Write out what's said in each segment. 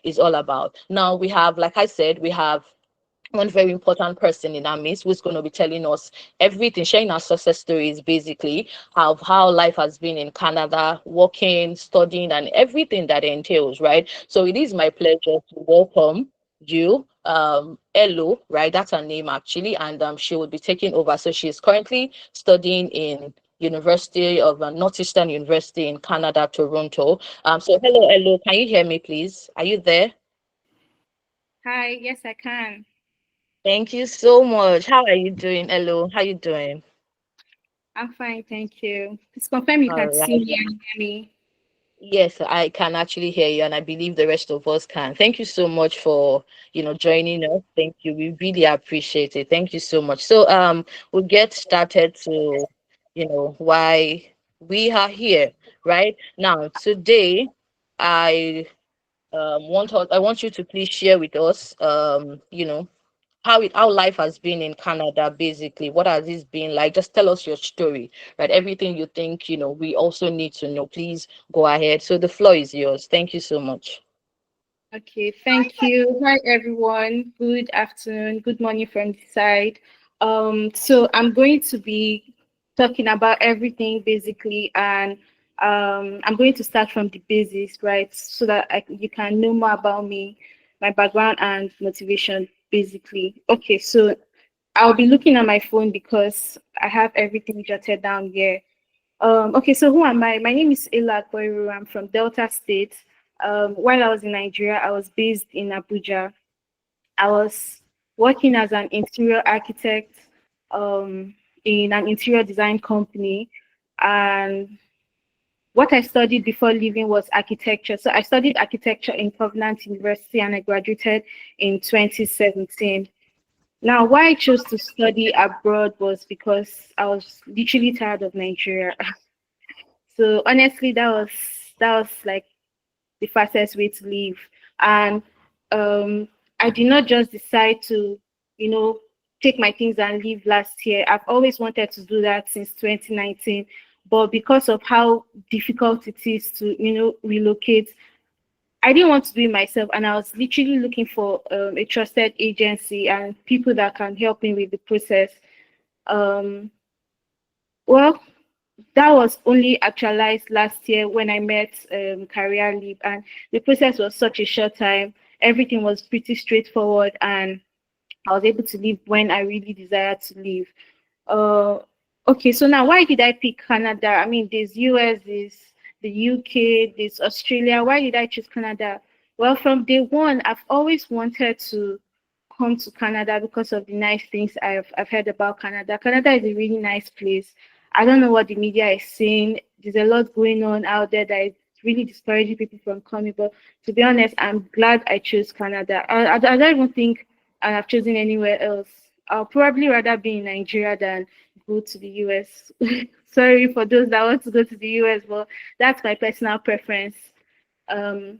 is all about. Now we have, like I said, we have one very important person in our midst who's going to be telling us everything, sharing our success stories, basically, of how life has been in Canada, working, studying, and everything that entails, right? So it is my pleasure to welcome you, ELO, right? That's her name actually, and she will be taking over. So she is currently studying in University of Northeastern University in Canada, Toronto. So hello, ELO, can you hear me, please? Are you there? Hi, yes, I can. Thank you so much. How are you doing? Hello, how you doing? I'm fine, thank you. Please confirm you All can see right. me and hear me. Yes, I can actually hear you, and I believe the rest of us can. Thank you so much for, joining us. Thank you. We really appreciate it. Thank you so much. So, we'll get started to, why we are here, right? Now, today, I I want you to please share with us, how life has been in Canada, basically. What has this been like? Just tell us your story, right? Everything you think, we also need to know. Please go ahead. So the floor is yours. Thank you so much. Okay, thank you. Hi, everyone. Good afternoon, good morning from this side. So I'm going to be talking about everything basically, and I'm going to start from the basics, right? So that you can know more about me, my background, and motivation, basically. Okay, so I'll be looking at my phone because I have everything jotted down here. Okay, so who am I? My name is Ela Koiru. I'm from Delta State. While I was in Nigeria, I was based in Abuja. I was working as an interior architect in an interior design company. And what I studied before leaving was architecture. So I studied architecture in Covenant University and I graduated in 2017. Now, why I chose to study abroad was because I was literally tired of Nigeria. So honestly, that was like the fastest way to leave. And um, I did not just decide to, you know, take my things and leave last year. I've always wanted to do that since 2019, but because of how difficult it is to, relocate, I didn't want to do it myself, and I was literally looking for a trusted agency and people that can help me with the process. Um, well, that was only actualized last year when I met CareerLeap, and the process was such a short time. Everything was pretty straightforward, and I was able to leave when I really desired to leave. Uh, okay, so now why did I pick Canada? I mean, there's US, there's the UK, there's Australia. Why did I choose Canada? Well, from day one, I've always wanted to come to Canada because of the nice things I've heard about Canada. Canada is a really nice place. I don't know what the media is saying. There's a lot going on out there that is really discouraging people from coming. But to be honest, I'm glad I chose Canada. I don't even think I have chosen anywhere else. I'll probably rather be in Nigeria than go to the US. Sorry for those that want to go to the US, but that's my personal preference. Um,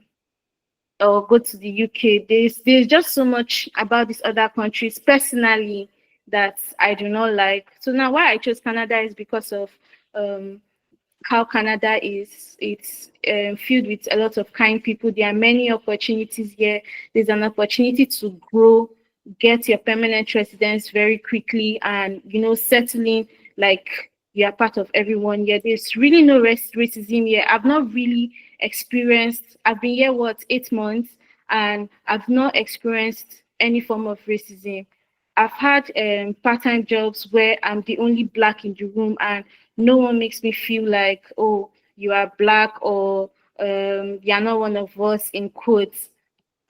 or go to the UK. There's just so much about these other countries personally that I do not like. So now why I chose Canada is because of um, how Canada is. It's filled with a lot of kind people. There are many opportunities here. There's an opportunity to grow, get your permanent residence very quickly, and settling like you're part of everyone here. There's really no racism here. I've not really experienced. I've been here 8 months, and I've not experienced any form of racism. I've had part-time jobs where I'm the only black in the room, and no one makes me feel like, oh, you are black, or you're not one of us, in quotes.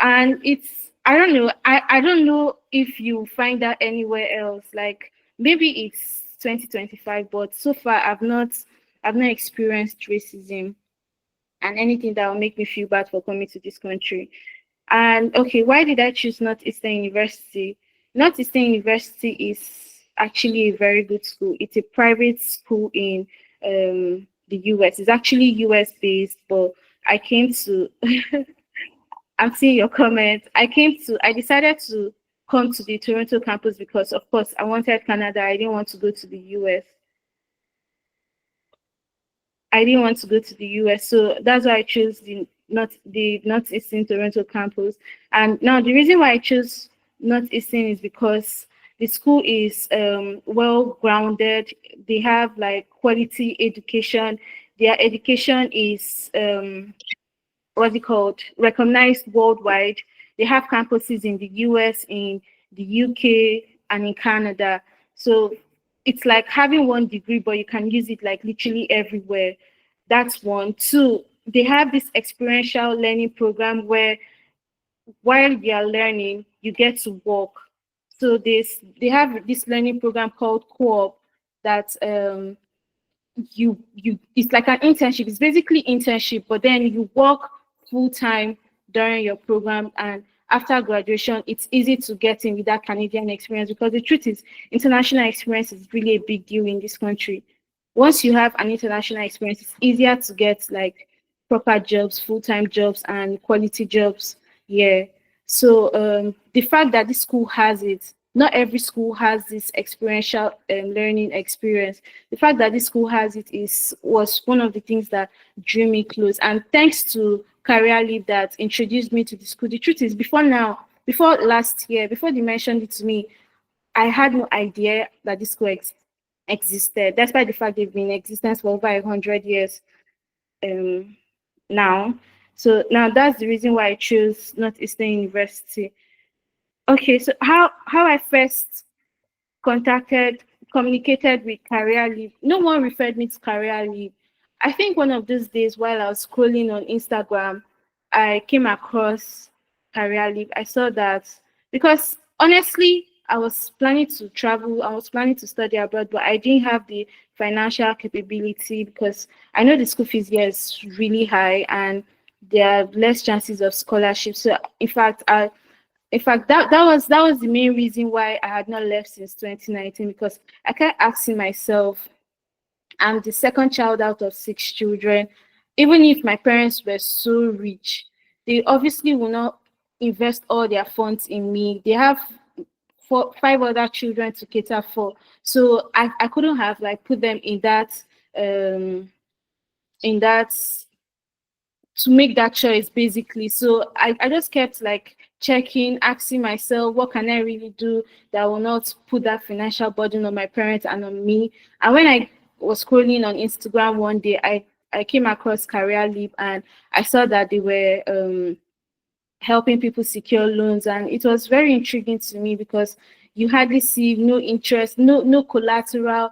And it's, I don't know, I don't know if you find that anywhere else. Like maybe it's 2025, but so far I've not experienced racism and anything that will make me feel bad for coming to this country. And okay, why did I choose Northeastern University? Northeastern University is actually a very good school. It's a private school in the US. It's actually US based, but I came to I'm seeing your comment. I decided to come to the Toronto campus because, of course, I wanted Canada. I didn't want to go to the US. I didn't want to go to the US. So that's why I chose the Northeastern Toronto campus. And now the reason why I chose Northeastern is because the school is well grounded. They have like quality education. Their education is what's it called, recognized worldwide. They have campuses in the US, in the UK, and in Canada. So it's like having one degree, but you can use it like literally everywhere. That's one. Two, they have this experiential learning program where while you are learning, you get to work. So they have this learning program called Co-op that you it's like an internship. It's basically internship, but then you work full time during your program, and after graduation it's easy to get in with that Canadian experience, because the truth is international experience is really a big deal in this country. Once you have an international experience, it's easier to get like proper jobs, full-time jobs, and quality jobs. Yeah. So the fact that this school has it, not every school has this experiential learning experience. The fact that this school has it is was one of the things that drew me close. And thanks to CareerLeap that introduced me to the school. The truth is, before last year, before they mentioned it to me, I had no idea that this school existed, despite the fact they've been in existence for over 100 years um, now. So now that's the reason why I chose Northeastern University. Okay, so how I first contacted, communicated with CareerLeap. No one referred me to CareerLeap. I think one of those days while I was scrolling on Instagram, I came across CareerLeap. I saw that because honestly, I was planning to travel, I was planning to study abroad, but I didn't have the financial capability because I know the school fees here is really high and there are less chances of scholarship. So in fact, that was the main reason why I had not left since 2019, because I kept asking myself, I'm the second child out of six children. Even if my parents were so rich, they obviously will not invest all their funds in me. They have five other children to cater for. So I couldn't have like put them um in that to make that choice basically. So I just kept like checking, asking myself, what can I really do that will not put that financial burden on my parents and on me. And when I was scrolling on Instagram one day, I came across CareerLeap and I saw that they were helping people secure loans, and it was very intriguing to me because you hardly see no interest, no collateral,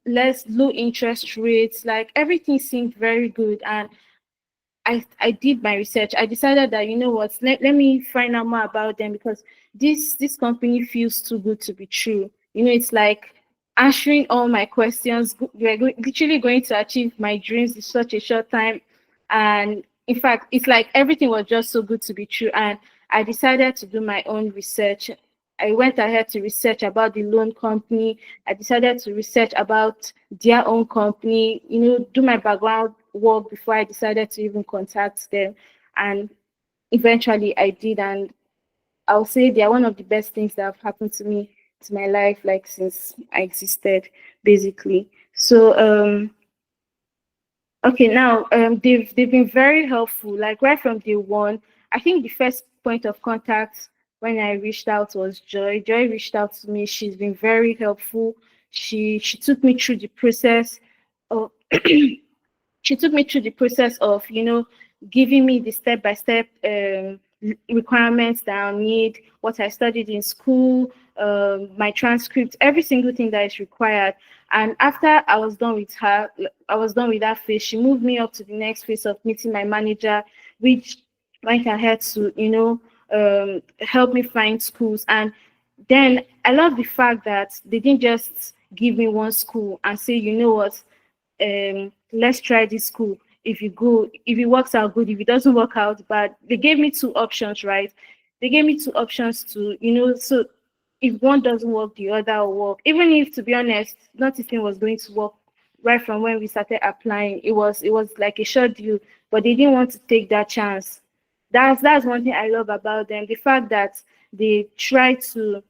less low interest rates, like everything seemed very good. And I did my research. I decided that, you know what, let me find out more about them, because this company feels too good to be true. You know, it's like answering all my questions. We're literally going to achieve my dreams in such a short time. And in fact, it's like everything was just so good to be true. And I decided to do my own research. I went ahead to research about the loan company. I decided to research about their own company, you know, do my background work before I decided to even contact them. And eventually I did. And I'll say they are one of the best things that have happened to me, to my life, like since I existed, basically. So okay, now they've been very helpful, like right from day one. I think the first point of contact when I reached out was Joy. Joy reached out to me. She's been very helpful. She took me through the process of she took me through the process of, you know, giving me the step-by-step requirements that I need, what I studied in school, my transcript, every single thing that is required. And after I was done with her, I was done with that phase, she moved me up to the next phase of meeting my manager, which went ahead to, you know, help me find schools. And then I love the fact that they didn't just give me one school and say, you know what, let's try this school. If you go, if it works out good, if it doesn't work out bad. They gave me two options, right? They gave me two options to, you know, so if one doesn't work, the other will work. Even if, to be honest, nothing was going to work right from when we started applying. It was like a short deal, but they didn't want to take that chance. That's one thing I love about them. The fact that they try to,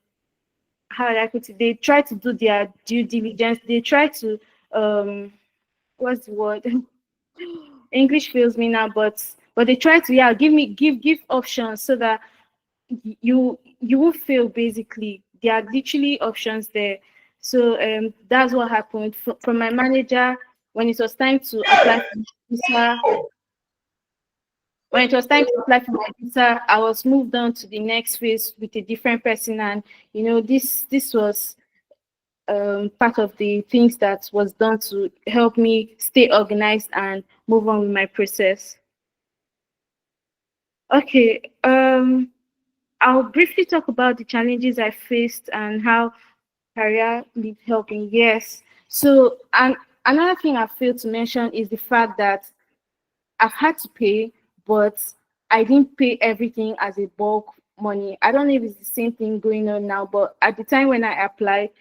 how would I put it, they try to do their due diligence. They try to what's the word? English fails me now, but But they try to, yeah, give options so that you won't fail. Basically, there are literally options there. So that's what happened. From my manager, when it was time to apply for my visa, I was moved on to the next phase with a different person, and this was part of the things that was done to help me stay organized and move on with my process. Okay, I'll briefly talk about the challenges I faced and how career lead helping. Yes. So, and another thing I failed to mention is the fact that I've had to pay, but I didn't pay everything as a bulk money. I don't know if it's the same thing going on now, but at the time when I applied,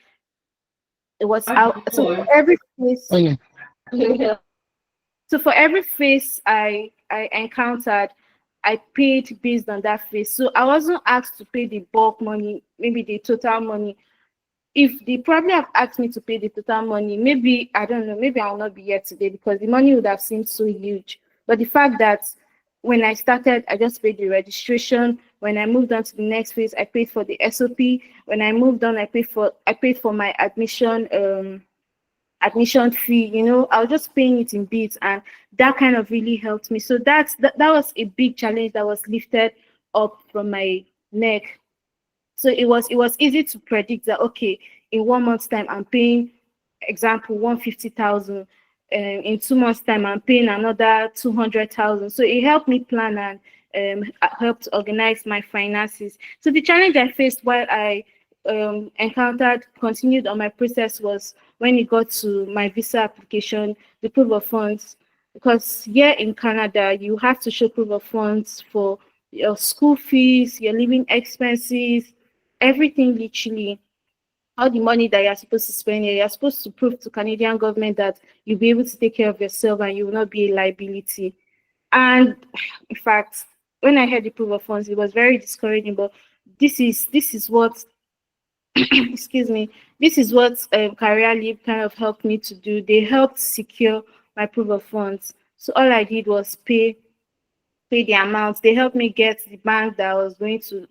it was out. So for every Oh, place, yeah. Yeah. so for every phase I encountered, I paid based on that phase. So I wasn't asked to pay the bulk money, maybe the total money. If they probably have asked me to pay the total money, maybe I don't know, maybe I'll not be here today because the money would have seemed so huge. But the fact that when I started, I just paid the registration. When I moved on to the next phase, I paid for the SOP. When I moved on, I paid for my admission fee. I was just paying it in bits, and that kind of really helped me. So that was a big challenge that was lifted up from my neck. So it was easy to predict that, okay, in 1 month's time I'm paying, example, 150,000. In 2 months' time I'm paying another 200,000. So it helped me plan and helped organize my finances. So the challenge I faced while I continued on my process was when it got to my visa application, the proof of funds. Because here in Canada, you have to show proof of funds for your school fees, your living expenses, everything literally. All the money that you're supposed to spend here, you're supposed to prove to Canadian government that you'll be able to take care of yourself and you will not be a liability. And in fact, when I heard the proof of funds, it was very discouraging. But this is what excuse me, this is what CareerLeap kind of helped me to do. They helped secure my proof of funds. So all I did was pay the amount. They helped me get the bank that I was going to,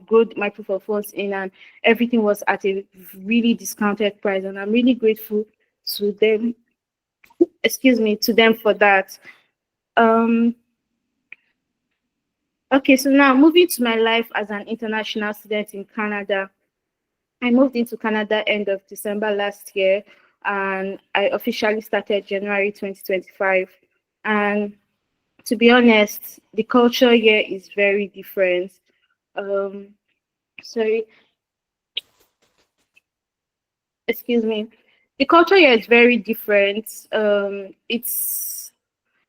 grow my proof of funds in, and everything was at a really discounted price. And I'm really grateful to them, to them for that. Um, okay, so now moving to my life as an international student in Canada. I moved into Canada end of December last year, and I officially started January 2025. And to be honest, the culture here is very different. Um, sorry, excuse me. The culture here is very different. It's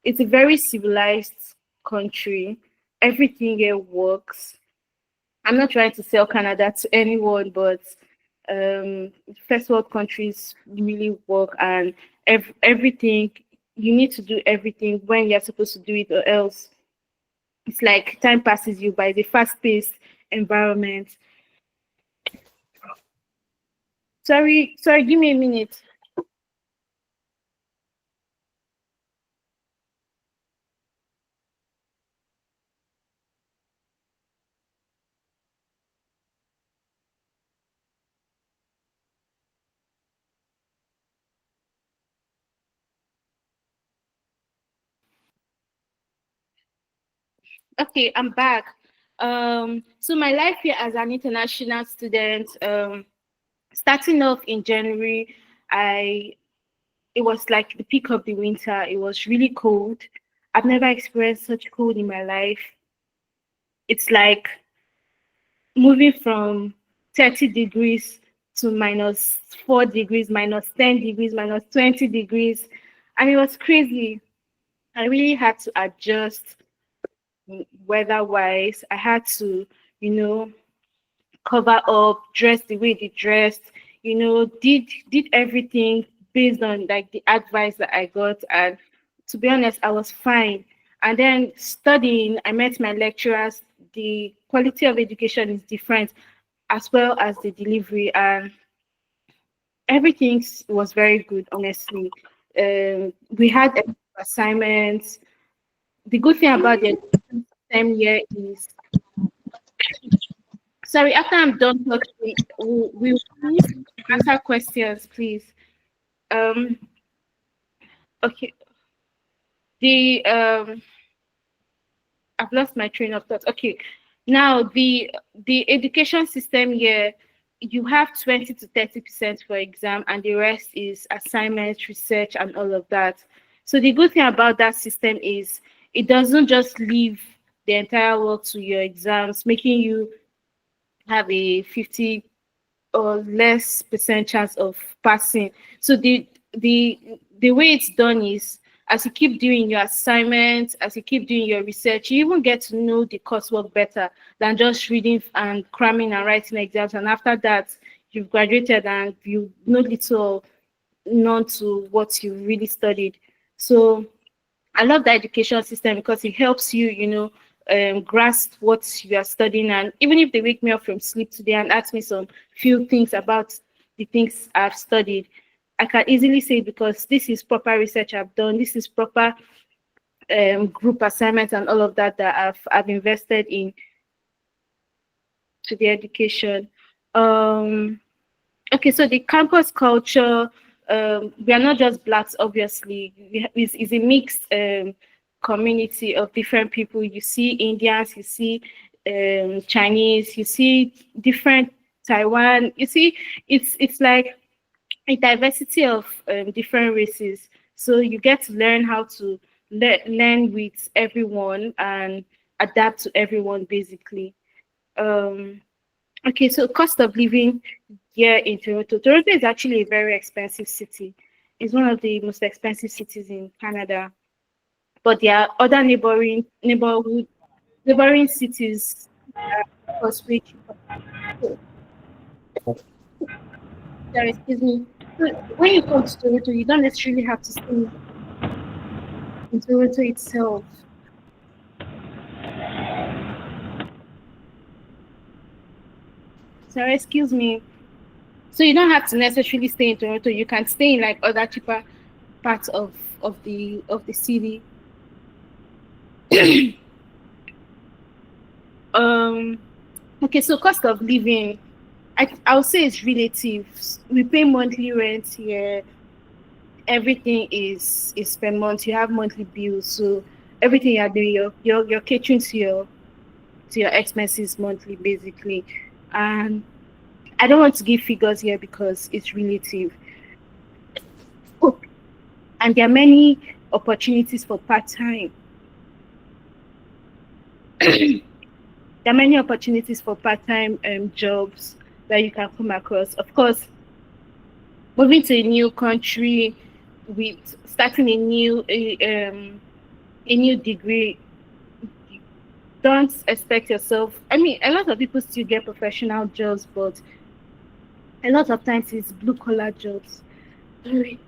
a very civilized country. Everything here works. I'm not trying to sell Canada to anyone, but first world countries really work, and everything, you need to do everything when you're supposed to do it, or else it's like time passes you by. The fast-paced environment. Sorry, give me a minute. Okay, I'm back. So my life here as an international student, starting off in January, I it was like the peak of the winter. It was really cold. I've never experienced such cold in my life. It's like moving from 30 degrees to -4 degrees, -10 degrees, -20 degrees. And it was crazy. I really had to adjust weather wise. I had to, you know, cover up, dress the way they dressed, did everything based on like the advice that I got. And to be honest, I was fine. And then studying, I met my lecturers. The quality of education is different, as well as the delivery, and everything was very good, honestly. We had assignments. the good thing about the education system here is, sorry, after I'm done talking, we will need to answer questions, please. Um, okay. The I've lost my train of thought. Okay, now the education system here, you have 20 to 30% for exam, and the rest is assignments, research, and all of that. So the good thing about that system is it doesn't just leave the entire work to your exams, making you have a 50 or less percent chance of passing. So the way it's done is, as you keep doing your assignments, as you keep doing your research, you even get to know the coursework better than just reading and cramming and writing exams. And after that, you've graduated and you know little or none to what you really studied. So I love the education system because it helps you, grasp what you are studying. And even if they wake me up from sleep today and ask me some few things about the things I've studied, I can easily say, because this is proper research I've done, this is proper group assignments and all of that that I've invested in to the education. Um, Okay, so the campus culture, we are not just blacks, obviously. It's a mixed community of different people. You see Indians, you see Chinese, you see different Taiwan. You see, it's like a diversity of different races. So you get to learn how to learn with everyone and adapt to everyone, basically. Um, Okay, so cost of living here in Toronto. Toronto is actually a very expensive city. It's one of the most expensive cities in Canada. But there are other neighboring cities that cost way cheaper. So, sorry, excuse me. So when you come to Toronto, you don't necessarily have to stay in Toronto itself. Sorry, excuse me. So you don't have to necessarily stay in Toronto. You can stay in like other cheaper parts of the city. Um Okay, so cost of living, I'll say it's relative. We pay monthly rent here. Everything is per month. You have monthly bills, so everything you're doing, you're catering to your expenses monthly, basically. And I don't want to give figures here because it's relative. Oh, and there are many opportunities for part time. There are many opportunities for part time jobs that you can come across. Of course, moving to a new country with starting a new degree, don't expect yourself. I mean, a lot of people still get professional jobs, but a lot of times it's blue collar jobs. Sorry.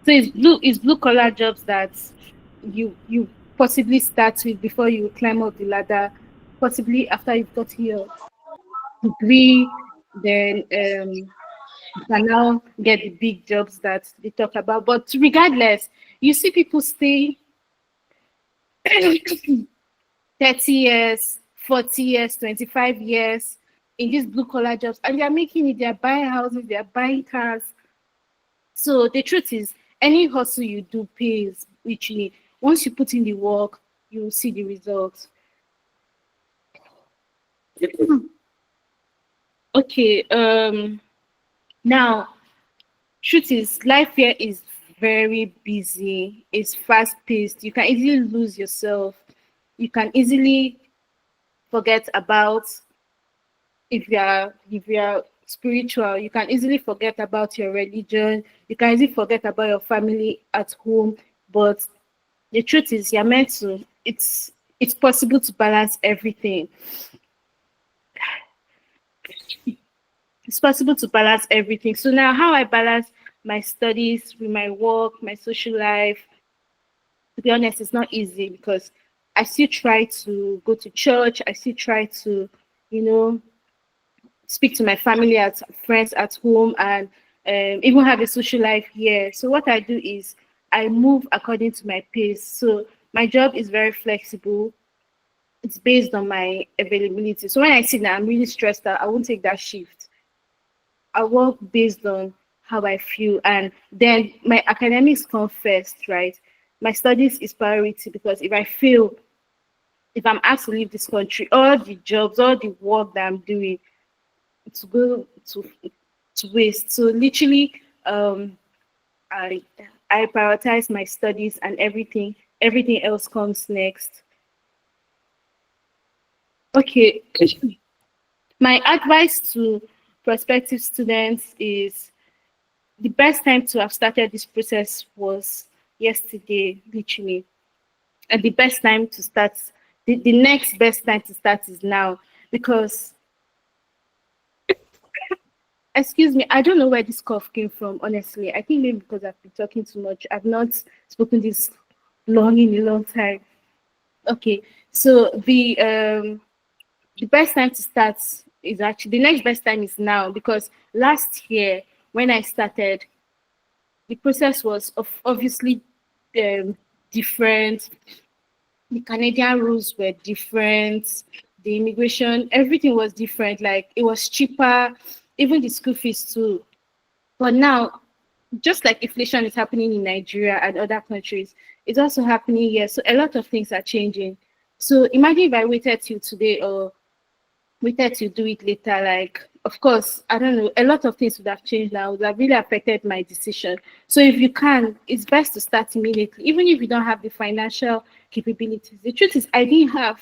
So it's blue collar jobs that you possibly start with before you climb up the ladder, possibly after you've got your degree, then you can now get the big jobs that they talk about. But regardless, you see people stay 30 years, 40 years, 25 years in these blue collar jobs, and they're making it, they're buying houses, they're buying cars. So the truth is, any hustle you do pays, literally. Once you put in the work, you will see the results. Okay, now, truth is, life here is very busy, it's fast paced. You can easily lose yourself. You can easily forget about, if you are spiritual, you can easily forget about your religion, you can easily forget about your family at home. But the truth is, you're meant to, it's possible to balance everything. It's possible to balance everything. So now, how I balance my studies with my work, my social life, to be honest, it's not easy because I still try to go to church, I still try to, you know speak to my family, at friends at home, and even have a social life here. So what I do is I move according to my pace. So my job is very flexible. It's based on my availability. So when I see that I'm really stressed out, I won't take that shift. I work based on how I feel, and then my academics come first, right? My studies is priority, because if I fail, if I'm asked to leave this country, all the jobs, all the work that I'm doing to go to waste. So literally, um, I I prioritize my studies, and everything else comes next. Okay, my advice to prospective students is the best time to have started this process was yesterday, literally. And the best time to start, the next best time to start is now. Because, excuse me, I don't know where this cough came from, honestly. I think maybe because I've been talking too much. I've not spoken this long in a long time. Okay, so the best time to start is actually the next best time is now, because last year when I started, the process was obviously um, different. The Canadian rules were different. The immigration, everything was different. Like it was cheaper, even the school fees too. But now, just like inflation is happening in Nigeria and other countries, it's also happening here. So a lot of things are changing. So imagine if I waited till today, or waited to do it later. Like, of course, I don't know, a lot of things would have changed now, would have really affected my decision. So if you can, it's best to start immediately, even if you don't have the financial capabilities. The truth is, I didn't have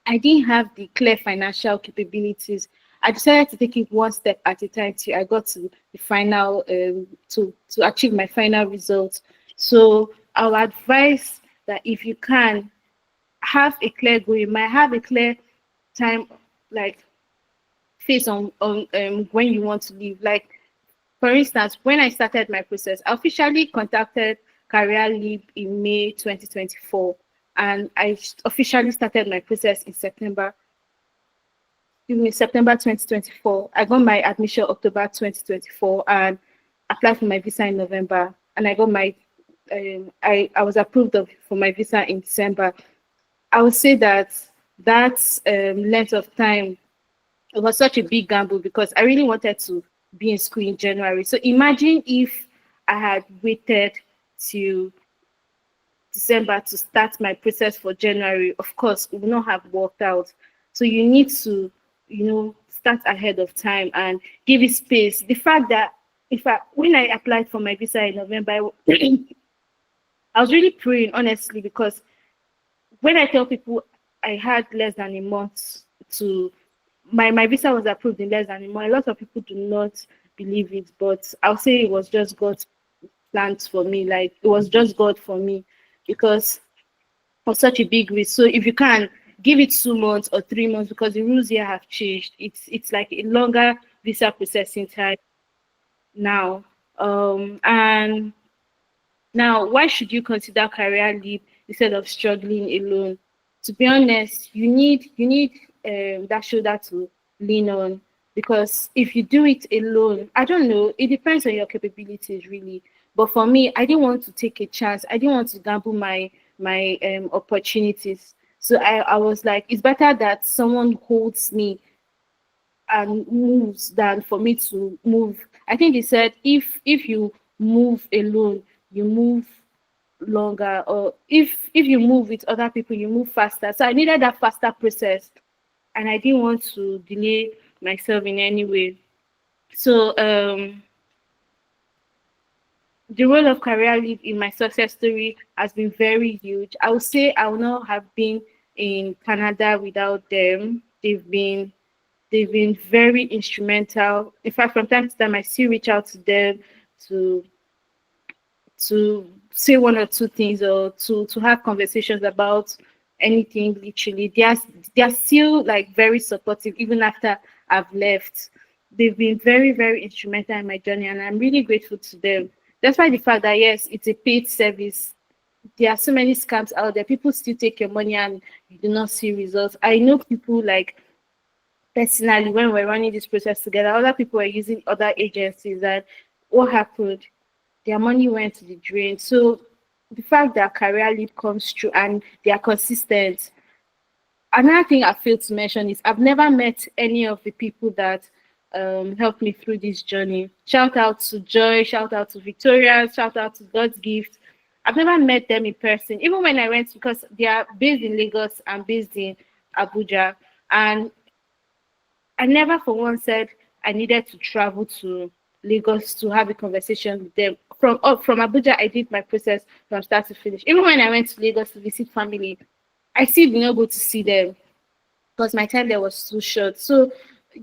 the clear financial capabilities. I decided to take it one step at a time till I got to the final, to achieve my final result. So I would advise that if you can, have a clear goal. You might have a clear time, like phase on when you want to leave. Like for instance, when I started my process, I officially contacted CareerLeap in May 2024, and I officially started my process in September 2024. I got my admission October 2024 and applied for my visa in November, and I got my I was approved for my visa in December. I would say that that length of time, it was such a big gamble, because I really wanted to be in school in January. So imagine if I had waited till December to start my process for January. Of course, it would not have worked out. So you need to, start ahead of time and give it space. The fact that when I applied for my visa in November, I was really praying, honestly, because when I tell people I had less than a month to my visa was approved in less than a month, a lot of people do not believe it, but I'll say it was just God's plans for me. Like it was just God for me, because of such a big risk. So if you can give it 2 months or 3 months, because the rules here have changed, it's like a longer visa processing time now. And now, why should you consider career leap instead of struggling alone? To be honest, you need that shoulder to lean on, because if you do it alone, I don't know. It depends on your capabilities, really. But for me, I didn't want to take a chance. I didn't want to gamble my opportunities. So I was like, it's better that someone holds me and moves than for me to move. I think he said if you move alone, you move longer, or if you move with other people, you move faster. So I needed that faster process, and I didn't want to delay myself in any way. So the role of career lead in my success story has been very huge. I would say I would not have been in Canada without them. They've been very instrumental. In fact, from time to time, I still reach out to them to to say one or two things, or to have conversations about anything. Literally, they are still like very supportive even after I've left. They've been very, very instrumental in my journey, and I'm really grateful to them. Despite the fact that yes, it's a paid service, there are so many scams out there. People still take your money and you do not see results. I know people like personally when we're running this process together. Other people were using other agencies, and what happened? Their money went to the drain. So the fact that career leap comes through and they are consistent. Another thing I failed to mention is I've never met any of the people that helped me through this journey. Shout out to Joy, shout out to Victoria, shout out to God's Gift. I've never met them in person, even when I went, because they are based in Lagos and based in Abuja. And I never for once said I needed to travel to Lagos to have a conversation with them. From Abuja, I did my process from start to finish. Even when I went to Lagos to visit family, I still did not go to see them because my time there was too short. So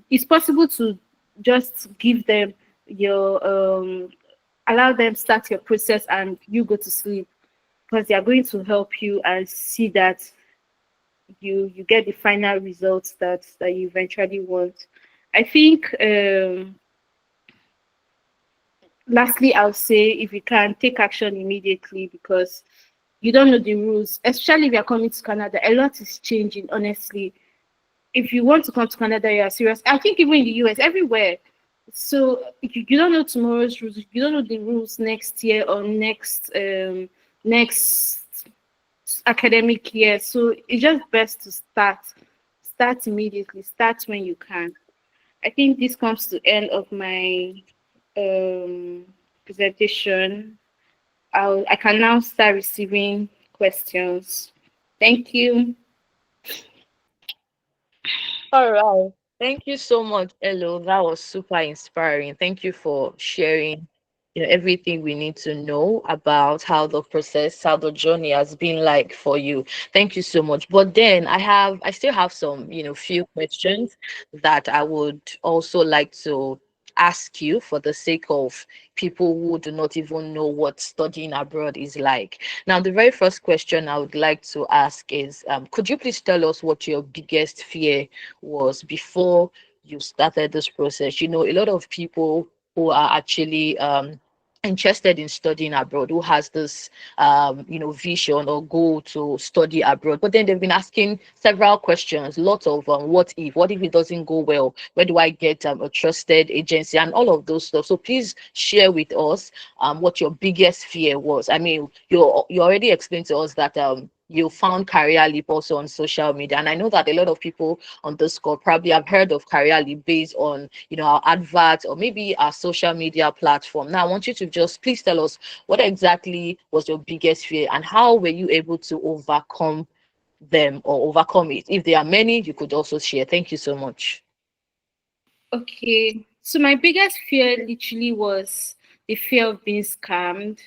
it's possible to just give them your allow them start your process and you go to sleep, because they are going to help you and see that you get the final results that you eventually want. I think lastly I'll say if you can take action immediately, because you don't know the rules, especially if you're coming to Canada. A lot is changing, honestly. If you want to come to Canada, you are serious. I think even in the US, everywhere. So you don't know tomorrow's rules. You don't know the rules next year or next academic year. So it's just best to start immediately. Start when you can. I think this comes to the end of my presentation. I can now start receiving questions. Thank you. All right. Thank you so much, Elo. That was super inspiring. Thank you for sharing, everything we need to know about how the process, how the journey has been like for you. Thank you so much. But then I still have some, few questions that I would also like to ask you for the sake of people who do not even know what studying abroad is like. Now, the very first question I would like to ask is, could you please tell us what your biggest fear was before you started this process? A lot of people who are actually interested in studying abroad, who has this vision or goal to study abroad, but then they've been asking several questions, lots of what if it doesn't go well, where do I get a trusted agency and all of those stuff. So please share with us what your biggest fear was. I mean, you already explained to us that you found CareerLeap also on social media, and I know that a lot of people on this call probably have heard of CareerLeap based on our adverts or maybe our social media platform. Now I want you to just please tell us what exactly was your biggest fear and how were you able to overcome them or overcome it. If there are many, you could also share. Thank you so much. Okay. So my biggest fear literally was the fear of being scammed,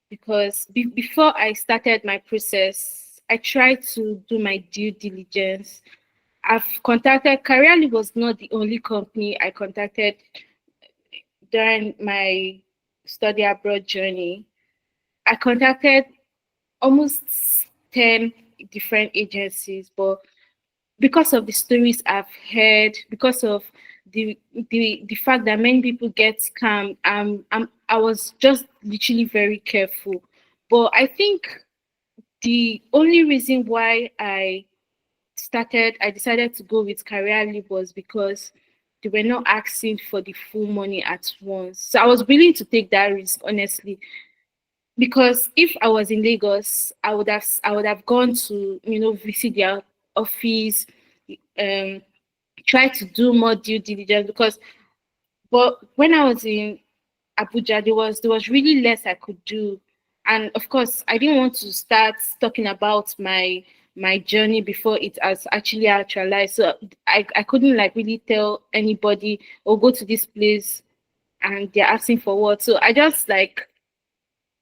because before I started my process, I tried to do my due diligence. I've contacted Careerly was not the only company I contacted during my study abroad journey. I contacted almost 10 different agencies, but because of the stories I've heard, because of the fact that many people get scammed, I was just literally very careful. But I think the only reason why I decided to go with Career Leap was because they were not asking for the full money at once. So I was willing to take that risk, honestly, because if I was in Lagos, I would have gone to visit their office, um, try to do more due diligence. Because but when I was in Abuja, there was really less I could do, and of course, I didn't want to start talking about my journey before it has actually actualized. So I couldn't like really tell anybody or go to this place and they're asking for what. So I just like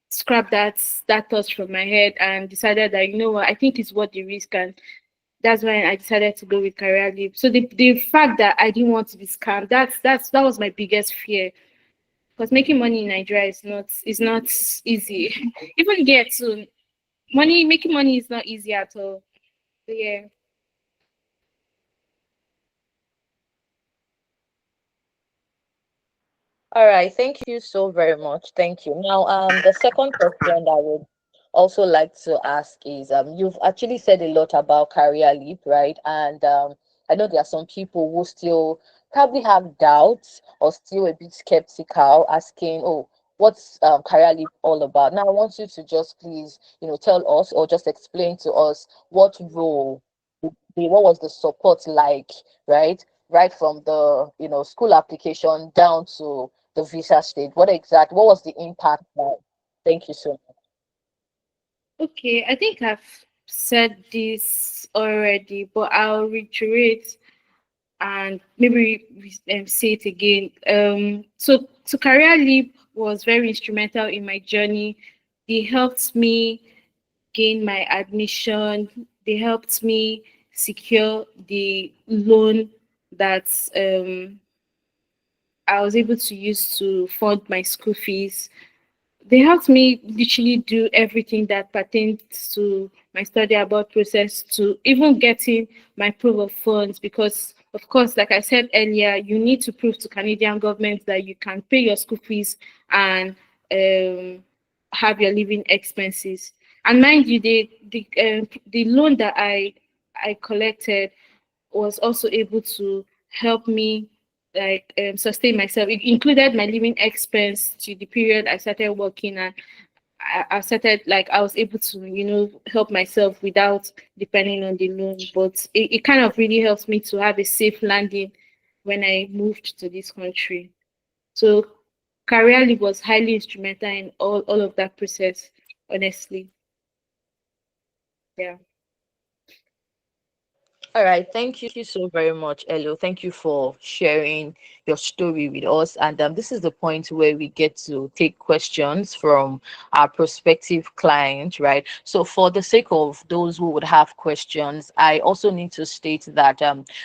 scrap that thought from my head and decided that what, I think it's worth the risk, and that's when I decided to go with Career Leap. So the fact that I didn't want to be scammed, that was my biggest fear, because making money in Nigeria is not easy. Even here too, making money is not easy at all. So yeah. All right, thank you so very much. Thank you. Now, the second question that I would also like to ask is, you've actually said a lot about Career Leap, right? And I know there are some people who still probably have doubts or still a bit skeptical, asking, oh, what's career leap all about? Now I want you to just please, tell us or just explain to us what role, what was the support like, right? Right from the school application down to the visa stage. What was the impact like? Thank you so much. Okay, I think I've said this already, but I'll reiterate and maybe say it again. So Career Leap was very instrumental in my journey. They helped me gain my admission. They helped me secure the loan that I was able to use to fund my school fees. They helped me literally do everything that pertains to my study about process, to even getting my proof of funds, because of course, like I said earlier, you need to prove to Canadian government that you can pay your school fees and have your living expenses. And mind you, the loan that I collected was also able to help me like sustain myself. It included my living expense to the period I started working, and I started like I was able to help myself without depending on the loan. But it kind of really helps me to have a safe landing when I moved to this country. So career leave was highly instrumental in all of that process. Honestly, yeah. All right, thank you so very much, Elo. Thank you for sharing your story with us. And this is the point where we get to take questions from our prospective client, right? So, for the sake of those who would have questions, I also need to state that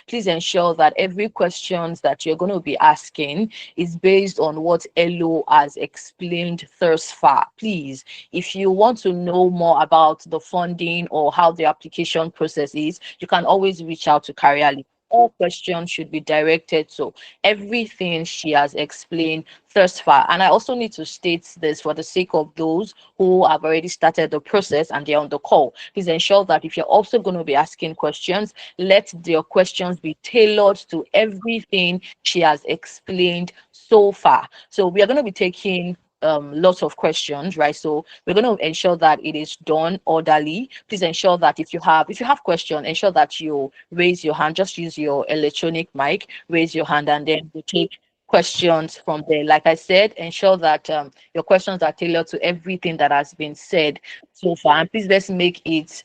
please ensure that every questions that you're going to be asking is based on what Elo has explained thus far. Please, if you want to know more about the funding or how the application process is, you can always reach out to CareerLeap. All questions should be directed to everything she has explained thus far. And I also need to state this for the sake of those who have already started the process and they're on the call. Please ensure that if you're also going to be asking questions, let your questions be tailored to everything she has explained so far. So we are going to be taking lots of questions, right? So we're going to ensure that it is done orderly. Please ensure that if you have question, ensure that you raise your hand. Just use your electronic mic, raise your hand, and then we take questions from there. Like I said, ensure that your questions are tailored to everything that has been said so far. And please let's make it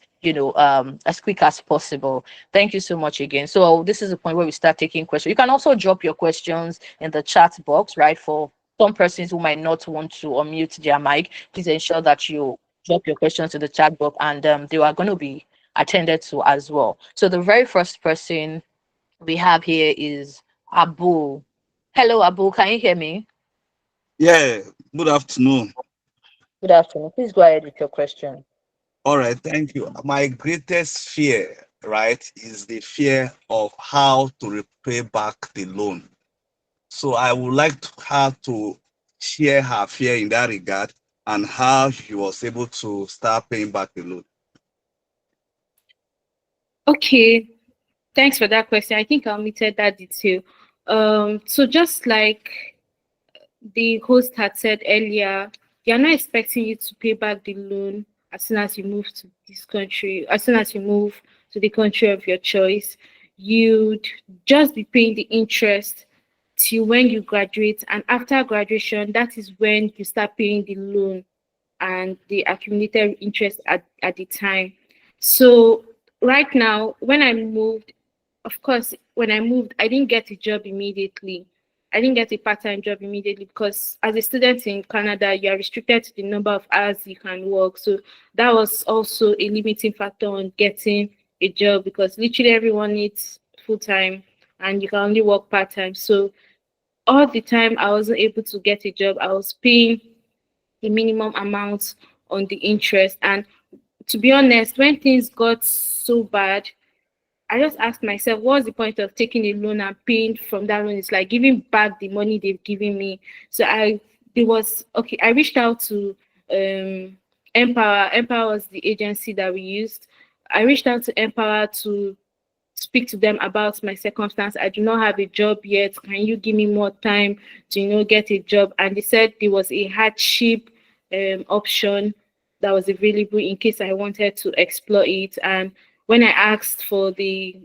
as quick as possible. Thank you so much again. So this is the point where we start taking questions. You can also drop your questions in the chat box, right? For some persons who might not want to unmute their mic, please ensure that you drop your questions to the chat box, and they are going to be attended to as well. So the very first person we have here is Abu. Hello, Abu. Can you hear me? Yeah, good afternoon. Good afternoon. Please go ahead with your question. All right, thank you. My greatest fear, right, is the fear of how to repay back the loan. So I would like her to share her fear in that regard and how she was able to start paying back the loan. Okay, thanks for that question. I think I omitted that detail. So just like the host had said earlier, they are not expecting you to pay back the loan as soon as you move to this country, as soon as you move to the country of your choice. You'd just be paying the interest till when you graduate. And after graduation, that is when you start paying the loan and the accumulated interest at the time. So right now, when I moved, of course, when I moved, I didn't get a job immediately. I didn't get a part-time job immediately because as a student in Canada, you are restricted to the number of hours you can work. So that was also a limiting factor on getting a job because literally everyone needs full-time and you can only work part-time. So all the time I wasn't able to get a job. I was paying the minimum amount on the interest. And to be honest, when things got so bad, I just asked myself, what's the point of taking a loan and paying from that loan? It's like giving back the money they've given me. So I reached out to Empower. Empower was the agency that we used. I reached out to Empower to speak to them about my circumstance. I do not have a job yet. Can you give me more time to, get a job? And they said there was a hardship option that was available in case I wanted to explore it. And when I asked for the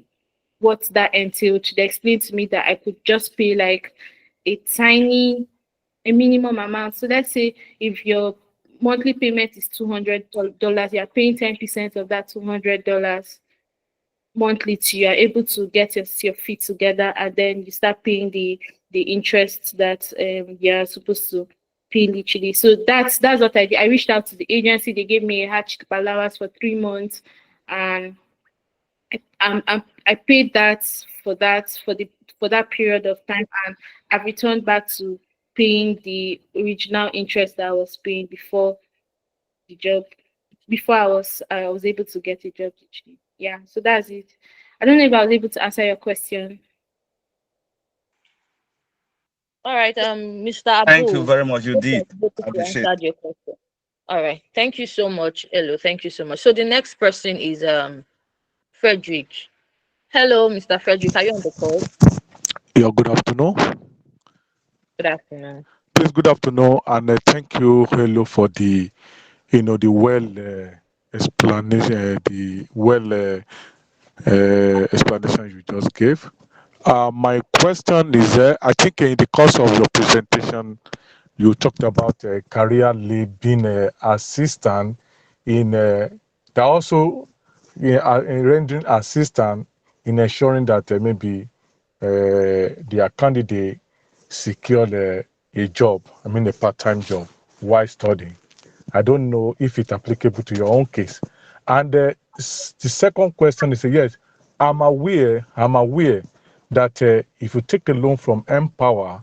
what that entailed, they explained to me that I could just pay like a minimum amount. So let's say if your monthly payment is $200, you're paying 10% of that $200 monthly to you are able to get your feet together, and then you start paying the interest that you're supposed to pay literally. So that's what I did. I reached out to the agency. They gave me a hardship allowance for 3 months, and I paid that for that period of time, and I've returned back to paying the original interest that I was paying before the job, before I was able to get a job actually. Yeah, so that's it. I don't know if I was able to answer your question. All right, Mr. Thank you Abdul, very much. You hope did. I've been able I to appreciate. answer your question. All right, thank you so much, Elo. Thank you so much. So the next person is Frederick. Hello, Mr. Frederick. Are you on the call? Yeah, good afternoon. Good afternoon. Please, good afternoon, and thank you, hello, for the the well explanation, the well explanation you just gave. My question is, I think in the course of your presentation, you talked about career lead being assistant in they also in rendering assistant in ensuring that maybe their candidate secured a job, I mean a part-time job while studying. I don't know if it's applicable to your own case. And the second question is, yes, I'm aware that if you take a loan from Empower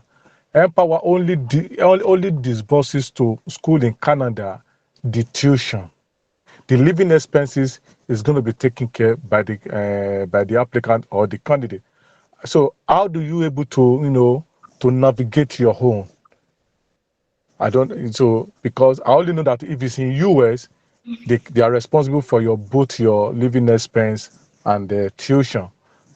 only disburses to school in Canada the tuition. The living expenses is going to be taken care by the applicant or the candidate. So how do you able to to navigate your home? I don't so because I only know that if it's in US, they are responsible for both your living expense and the tuition.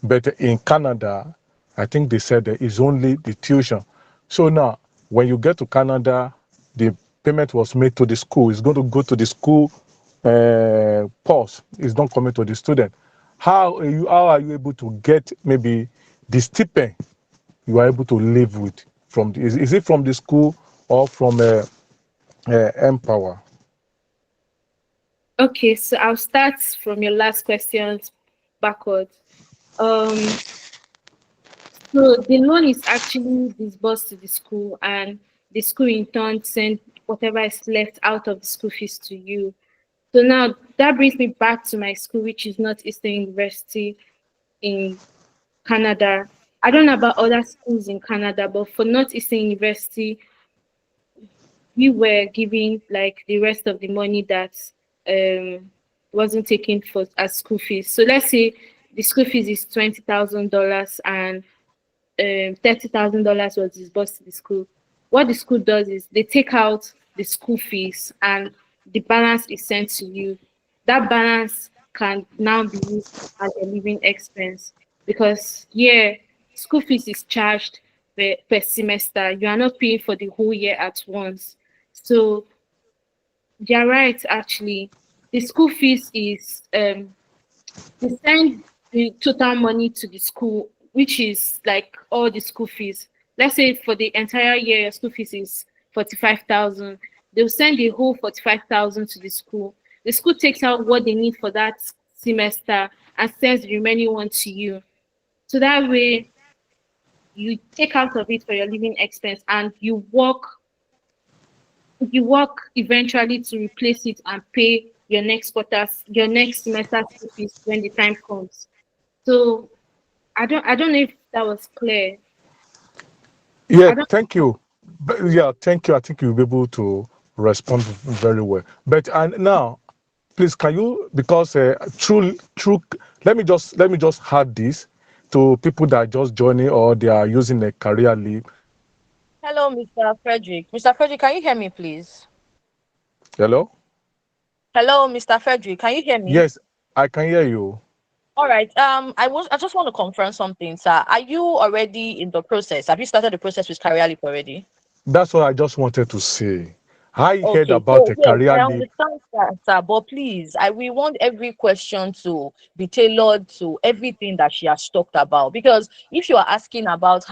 But in Canada, I think they said that it's only the tuition. So now, when you get to Canada, the payment was made to the school. It's going to go to the school purse. It's not coming to the student. How are you able to get maybe the stipend you are able to live with from is it from the school or from Empower? Okay, so I'll start from your last questions backwards. Um, so the loan is actually disbursed to the school, and the school in turn send whatever is left out of the school fees to you. So now that brings me back to my school, which is Northeastern University in Canada. I don't know about other schools in Canada, but for Northeastern University, we were giving like the rest of the money that um wasn't taken for as school fees. So let's say the school fees is $20,000 and $30,000 was disbursed to the school. What the school does is they take out the school fees and the balance is sent to you. That balance can now be used as a living expense because yeah, school fees is charged per semester. You are not paying for the whole year at once. So you're right, actually. The school fees is they send the total money to the school, which is like all the school fees. Let's say for the entire year, your school fees is 45,000. They'll send the whole 45,000 to the school. The school takes out what they need for that semester and sends the remaining one to you. So that way, you take out of it for your living expense and you work eventually to replace it and pay your next semester school fees when the time comes. So I don't know if that was clear. Yeah, I don't thank you. Yeah, thank you. I think you'll be able to respond very well. But and now, please, can you because true. Let me just add this to people that are just joining or they are using a career leap. Hello, Mr. Frederick. Mr. Frederick, can you hear me, please? Hello. Hello, Mr. Frederick. Can you hear me? Yes, I can hear you. All right. I just want to confirm something, sir. Are you already in the process? Have you started the process with CareerLeap already? That's what I just wanted to say. I heard Okay, about so a yes, career I leap. understand that, sir, but please, we want every question to be tailored to everything that she has talked about. Because if you are asking about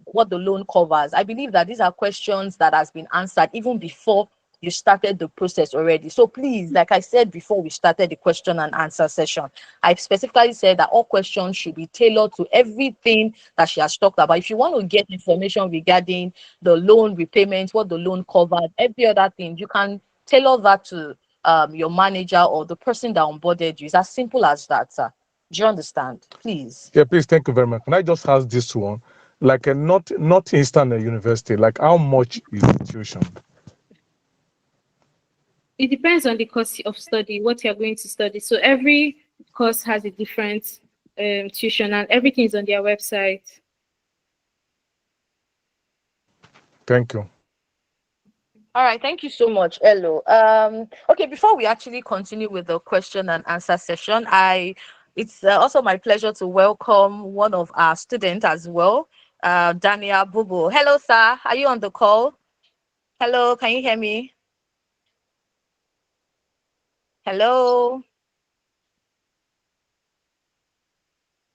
what the loan covers, I believe that these are questions that has been answered even before you started the process already. So please, like I said before we started the question and answer session, I specifically said that all questions should be tailored to everything that she has talked about. If you want to get information regarding the loan repayment, what the loan covered, every other thing, you can tailor that to your manager or the person that onboarded you. It's as simple as that, sir. Do you understand? Please. Yeah, please, thank you very much. Can I just ask this one? Like a Northeastern University, like how much is the tuition? It depends on the course of study, what you're going to study. So every course has a different tuition, and everything is on their website. Thank you. All right, thank you so much, Elo. Okay, before we actually continue with the question and answer session, it's also my pleasure to welcome one of our students as well, Daniel Bubu. Hello, sir. Are you on the call? Hello, can you hear me? Hello.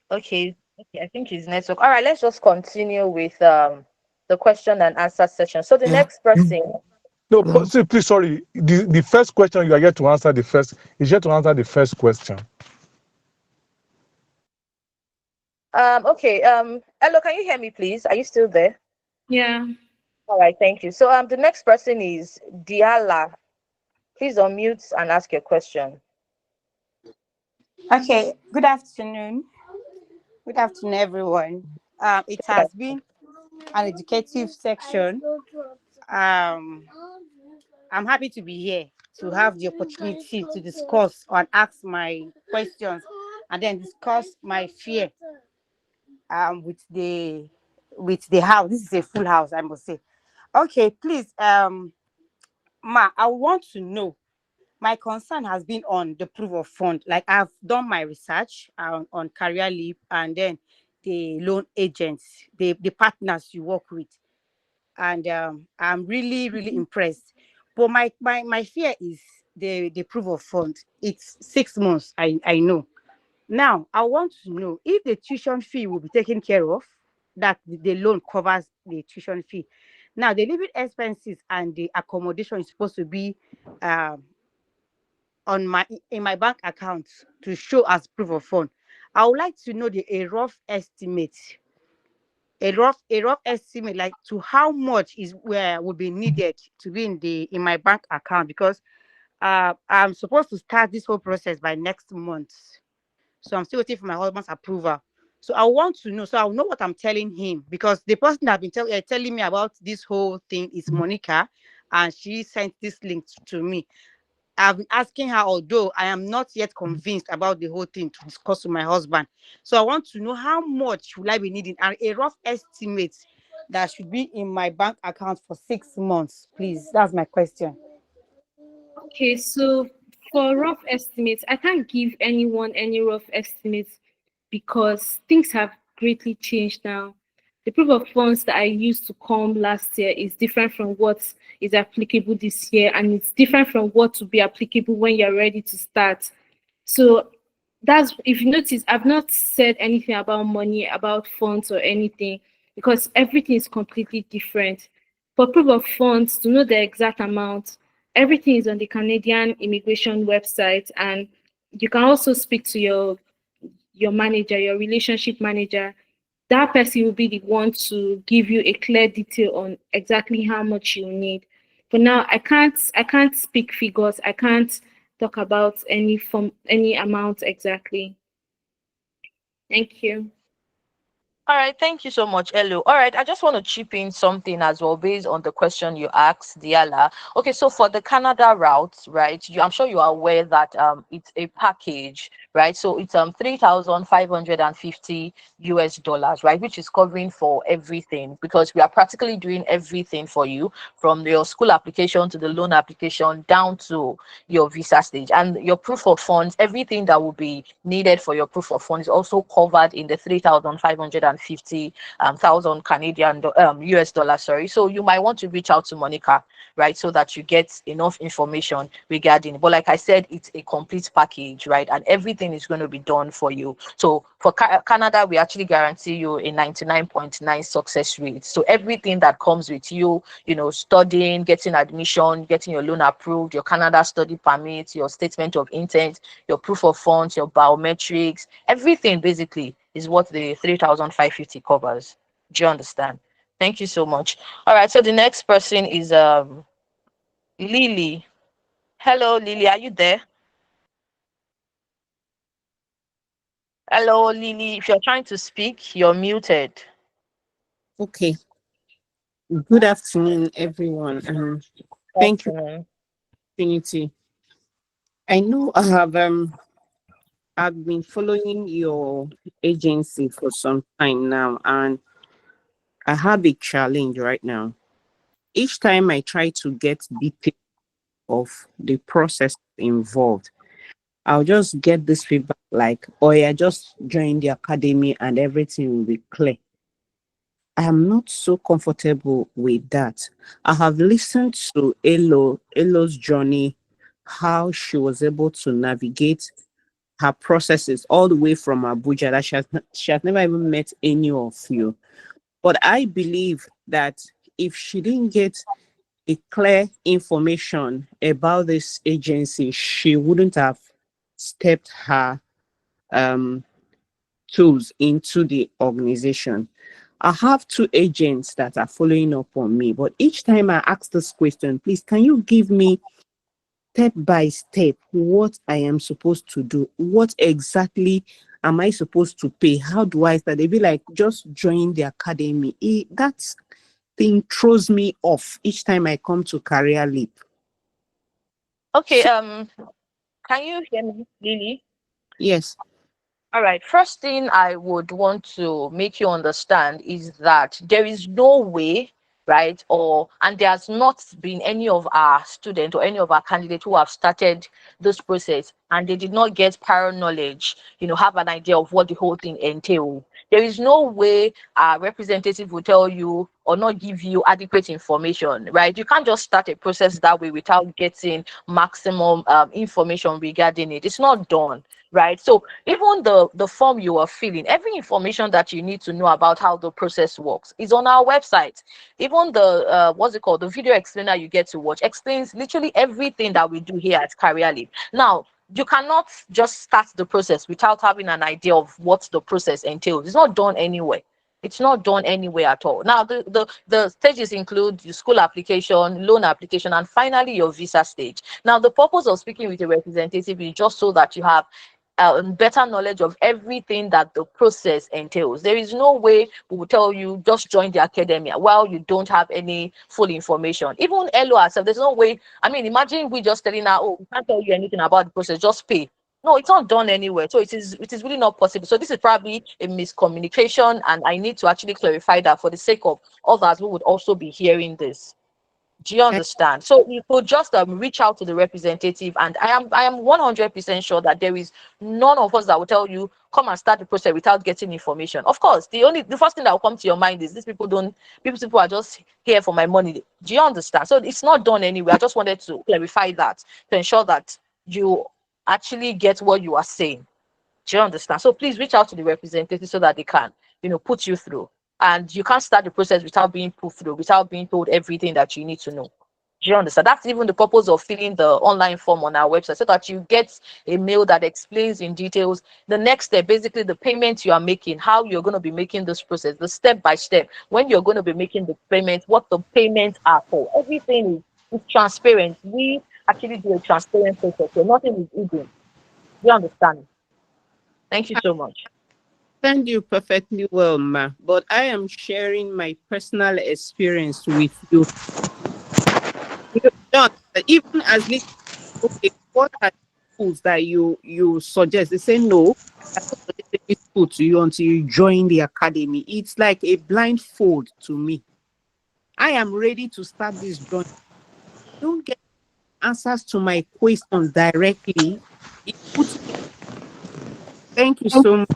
Okay, I think his network. All right, let's just continue with the question and answer session. So the next person. No, see, please, sorry. The first question you are yet to answer is yet to answer the first question. Okay, hello, can you hear me, please? Are you still there? Yeah. All right, thank you. So the next person is Diala. Please unmute and ask your question. Okay, good afternoon. Good afternoon, everyone. It has been an educative section. Um, I'm happy to be here to have the opportunity to discuss and ask my questions and then discuss my fear with the house. This is a full house, I must say. Okay, please, Ma, I want to know. My concern has been on the proof of fund. Like I've done my research on CareerLeap and then the loan agents, the partners you work with, and I'm really really impressed. But my fear is the proof of fund. It's 6 months. I know. Now I want to know if the tuition fee will be taken care of. That the loan covers the tuition fee. Now the living expenses and the accommodation is supposed to be um on my in my bank account to show as proof of fund. I would like to know a rough estimate, a rough estimate, like to how much is where will be needed to be in my bank account, because I'm supposed to start this whole process by next month. So I'm still waiting for my husband's approval. So I want to know, so I'll know what I'm telling him, because the person that have been telling me about this whole thing is Monica, and she sent this link to me. I've been asking her, although I am not yet convinced about the whole thing, to discuss with my husband. So I want to know how much will I be needing, and a rough estimate that should be in my bank account for 6 months, please. That's my question. Okay, so for rough estimates, I can't give anyone any rough estimates because things have greatly changed now. The proof of funds that I used to come last year is different from what is applicable this year, and it's different from what will be applicable when you're ready to start. So that's, if you notice, I've not said anything about money, about funds or anything, because everything is completely different. For proof of funds, to know the exact amount, everything is on the Canadian immigration website, and you can also speak to your manager, your relationship manager. That person will be the one to give you a clear detail on exactly how much you need. For now, I can't speak figures. I can't talk about any amount exactly. Thank you. All right, thank you so much, Elo. All right, I just want to chip in something as well based on the question you asked, Diala. Okay, so for the Canada route, right? I'm sure you are aware that it's a package, right? So it's 3,550 US dollars, right? Which is covering for everything because we are practically doing everything for you from your school application to the loan application down to your visa stage and your proof of funds. Everything that will be needed for your proof of funds is also covered in the 3,550 thousand Canadian US dollars. Sorry, so you might want to reach out to Monica, right, so that you get enough information regarding. But like I said, it's a complete package, right, and everything is going to be done for you. So for Canada, we actually guarantee you a 99.9 success rate. So everything that comes with you, you know, studying, getting admission, getting your loan approved, your Canada study permit, your statement of intent, your proof of funds, your biometrics, everything basically is what the 3,550 covers. Do you understand? Thank you so much. All right, so the next person is Lily. Hello, Lily, are you there? Hello, Lily. If you're trying to speak, you're muted. Okay. Good afternoon, everyone. Thank you for Afternoon. the opportunity. I know I've been following your agency for some time now, and I have a challenge right now. Each time I try to get details of the process involved, I'll just get this feedback like, oh yeah, just join the academy and everything will be clear. I am not so comfortable with that. I have listened to Elo's journey, how she was able to navigate her processes all the way from Abuja, that she has never even met any of you. But I believe that if she didn't get a clear information about this agency, she wouldn't have stepped her um, tools into the organization. I have two agents that are following up on me, but each time I ask this question, please, can you give me step by step what I am supposed to do? What exactly am I supposed to pay? How do I start? They be like, just join the academy. That thing throws me off each time I come to CareerLeap. Okay, So, can you hear me, Lily? yes. All right. First thing I would want to make you understand is that there is no way, right? And there has not been any of our students or any of our candidates who have started this process and they did not get prior knowledge, have an idea of what the whole thing entails. There is no way a representative will tell you or not give you adequate information, right? You can't just start a process that way without getting maximum information regarding it. It's not done, right? So even the form you are filling, every information that you need to know about how the process works is on our website. Even the what's it called, the video explainer you get to watch explains literally everything that we do here at CareerLeap. Now, you cannot just start the process without having an idea of what the process entails. It's not done anywhere. It's not done anywhere at all. Now, the stages include your school application, loan application, and finally your visa stage. Now, the purpose of speaking with a representative is just so that you have better knowledge of everything that the process entails. There is no way we will tell you just join the academia while you don't have any full information. Even ELO herself, there's no way. I mean, imagine we just telling her, oh, we can't tell you anything about the process, just pay. No, it's not done anywhere. So it is really not possible. So this is probably a miscommunication, and I need to actually clarify that for the sake of others who would also be hearing this. Do you understand? So you could just reach out to the representative, and I am 100% sure that there is none of us that will tell you come and start the process without getting information. Of course, the first thing that will come to your mind is these people don't people are just here for my money. Do you understand? So it's not done anyway. I just wanted to clarify that to ensure that you actually get what you are saying. Do you understand? So please reach out to the representative so that they can, put you through. And you can't start the process without being put through, without being told everything that you need to know. Do you understand? That's even the purpose of filling the online form on our website so that you get a mail that explains in details the next step, basically the payment you are making, how you're going to be making this process, the step by step, when you're going to be making the payment, what the payments are for. Everything is transparent. We actually do a transparent process, so nothing is hidden. Do you understand? Thank you so much. understand you perfectly well, ma, but I am sharing my personal experience with you. You don't even as little, okay, what are the schools that you suggest? They say no, I don't suggest any school to you until you join the academy. It's like a blindfold to me. I am ready to start this journey. Don't get answers to my questions directly. It puts me. Thank you so much.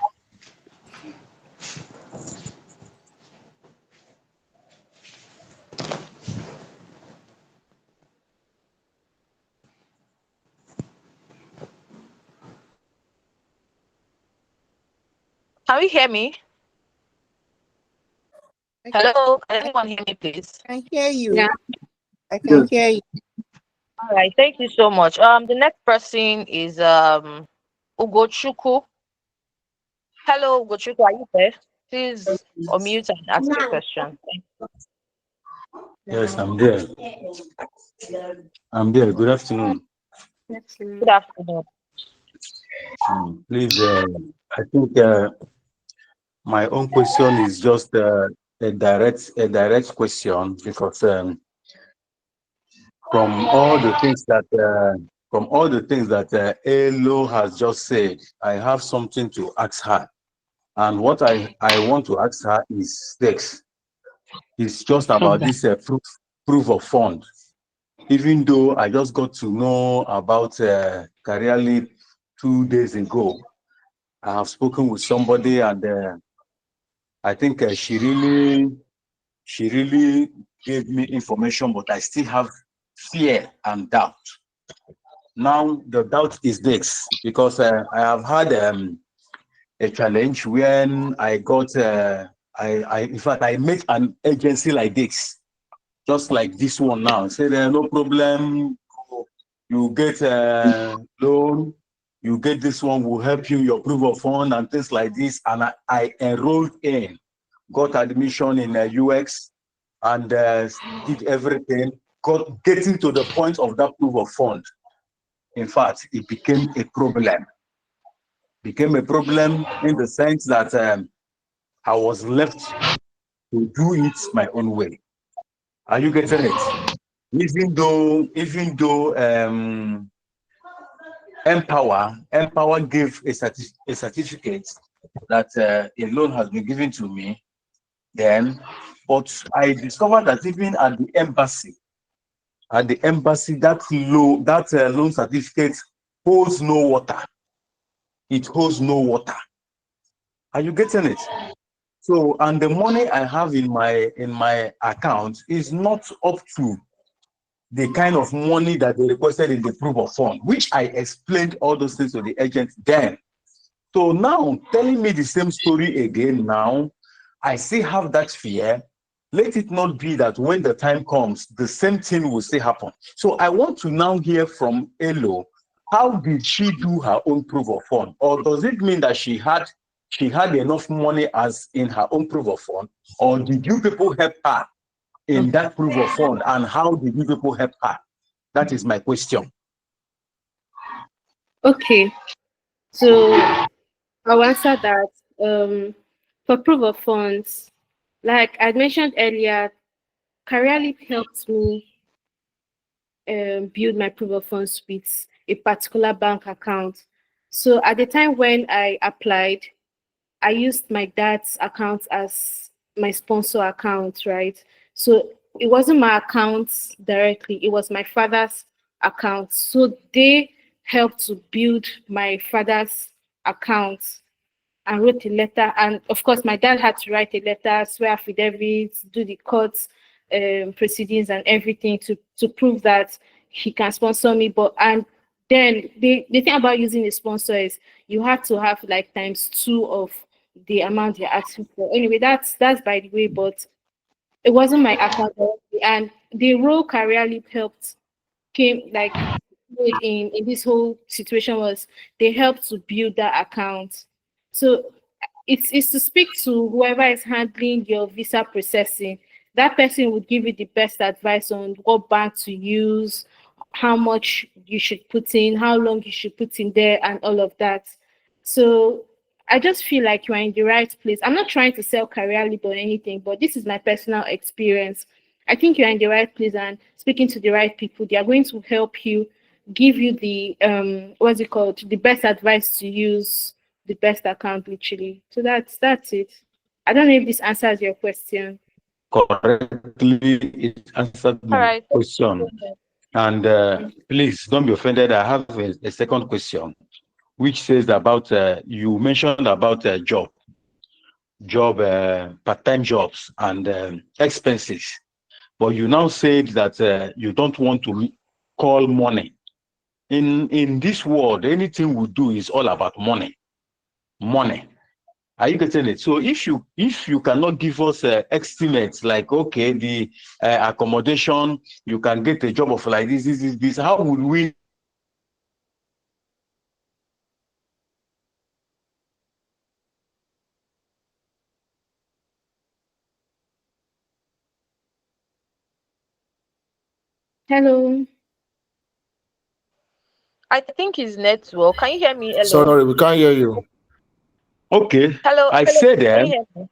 Can you hear me? I Hello, can I anyone hear me, please? can hear Yeah. you. I can Yes. hear you. All right, thank you so much. The next person is Ugochukwu. Hello, Ugochukwu, are you there? Please unmute and ask your question. Yes, I'm there. I'm there. Good afternoon. Good afternoon. Please, I think my own question is just a direct question because from all the things that ELO has just said, I have something to ask her, and what I want to ask her is this: it's just about this proof of fund. Even though I just got to know about CareerLeap 2 days ago, I have spoken with somebody, and I think she really gave me information, but I still have fear and doubt. Now the doubt is this because I have had a challenge when I got in fact I met an agency like this, just like this one now. Say there no problem, you get a loan, you get this one will help you your proof of fund and things like this. And I enrolled in, got admission in UX, and did everything. Got getting to the point of that proof of fund. In fact, it became a problem. Became a problem in the sense that I was left to do it my own way. Are you getting it? Even though Empower gave a certificate that a loan has been given to me then, but I discovered that even at the embassy, that loan certificate holds no water. It holds no water. Are you getting it? So, and the money I have in my account is not up to the kind of money that they requested in the proof of fund, which I explained all those things to the agent then. So now telling me the same story again now, I still have that fear. Let it not be that when the time comes, the same thing will still happen. So I want to now hear from ELO, how did she do her own proof of fund? Or does it mean that she had enough money as in her own proof of fund? Or did you people help her in that proof of fund? And how did you people help her? That is my question. Okay. So I'll answer that. For proof of funds, like I mentioned earlier, CareerLeap helped me build my proof of funds with a particular bank account. So at the time when I applied, I used my dad's account as my sponsor account, right? So it wasn't my account directly, it was my father's account. So they helped to build my father's account and wrote a letter. And of course, my dad had to write a letter, swear affidavits, do the court proceedings and everything to prove that he can sponsor me. But and then the thing about using a sponsor is you have to have like times two of the amount you're asking for. Anyway, that's by the way, but it wasn't my account directly. And the role career leap helped came like in this whole situation was they helped to build that account. So it's to speak to whoever is handling your visa processing. That person would give you the best advice on what bank to use, how much you should put in, how long you should put in there, and all of that. So I just feel like you are in the right place. I'm not trying to sell CareerLeap or anything, but this is my personal experience. I think you're in the right place and speaking to the right people. They are going to help you, give you the what's it called, the best advice to use the best account literally. So that's it. I don't know if this answers your question. Correctly, it answered All my right. question. And please don't be offended. I have a second question, which says about you mentioned about part-time jobs and expenses, but you now said that you don't want to call money. In this world, anything we do is all about money. Money. Are you getting it? So if you cannot give us estimates like, okay, the accommodation, you can get a job of like this, how would we Hello. I think his network. Can you hear me, Elo? Sorry, we can't hear you. Okay, Hello, I hello. said Can you hear me?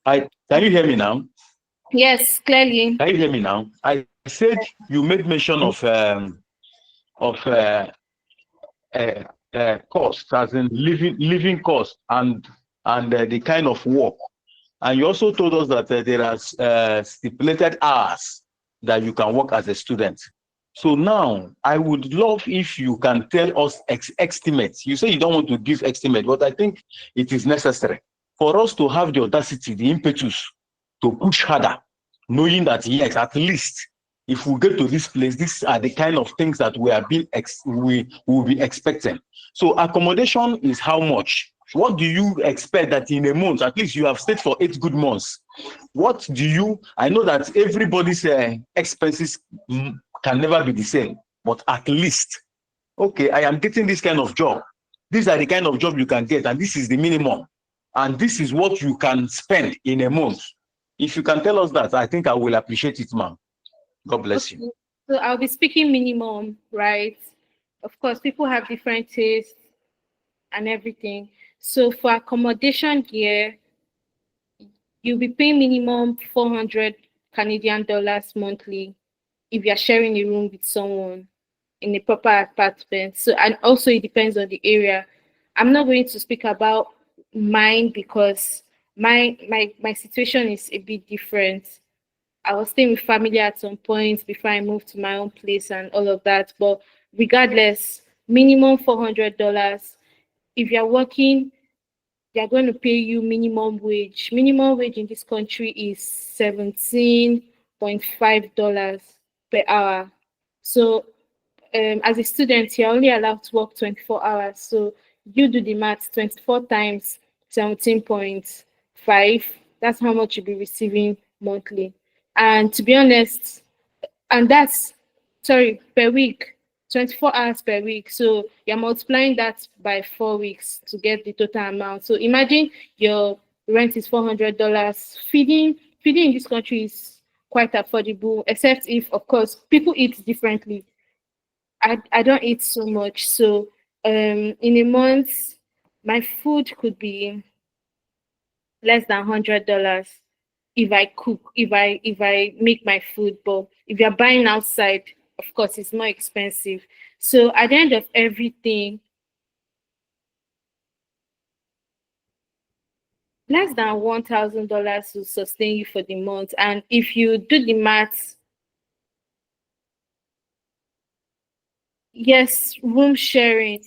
I can you hear me now? Yes, clearly. Can you hear me now? I said you made mention of cost, as in living cost and the kind of work. And you also told us that there are stipulated hours that you can work as a student. So now I would love if you can tell us estimates. You say you don't want to give estimate, but I think it is necessary for us to have the audacity, the impetus to push harder, knowing that yes, at least if we get to this place, these are the kind of things that we will be expecting. So accommodation is how much? What do you expect that in a month, at least you have stayed for 8 good months? What do you, I know that everybody's expenses can never be the same, but at least, okay, I am getting this kind of job. These are the kind of job you can get, and this is the minimum. And this is what you can spend in a month. If you can tell us that, I think I will appreciate it, ma'am. God bless you. Okay. So I'll be speaking minimum, right? Of course, people have different tastes and everything. So for accommodation here, you'll be paying minimum 400 Canadian dollars monthly if you're sharing a room with someone in a proper apartment. So, and also it depends on the area. I'm not going to speak about mine because my situation is a bit different. I was staying with family at some point before I moved to my own place and all of that. But regardless, minimum $400. If you're working, they're going to pay you minimum wage. Minimum wage in this country is $17.5 per hour. So as a student, you're only allowed to work 24 hours. So you do the math, 24 times 17.5. That's how much you'll be receiving monthly. And to be honest, and that's, sorry, per week, 24 hours per week. So you're multiplying that by 4 weeks to get the total amount. So imagine your rent is $400. Feeding in this country is quite affordable, except if, of course, people eat differently. I don't eat so much. So in a month, my food could be less than $100 if I cook, if I make my food. But if you're buying outside, of course, it's more expensive. So at the end of everything, less than $1,000 will sustain you for the month. And if you do the maths, yes, room sharing.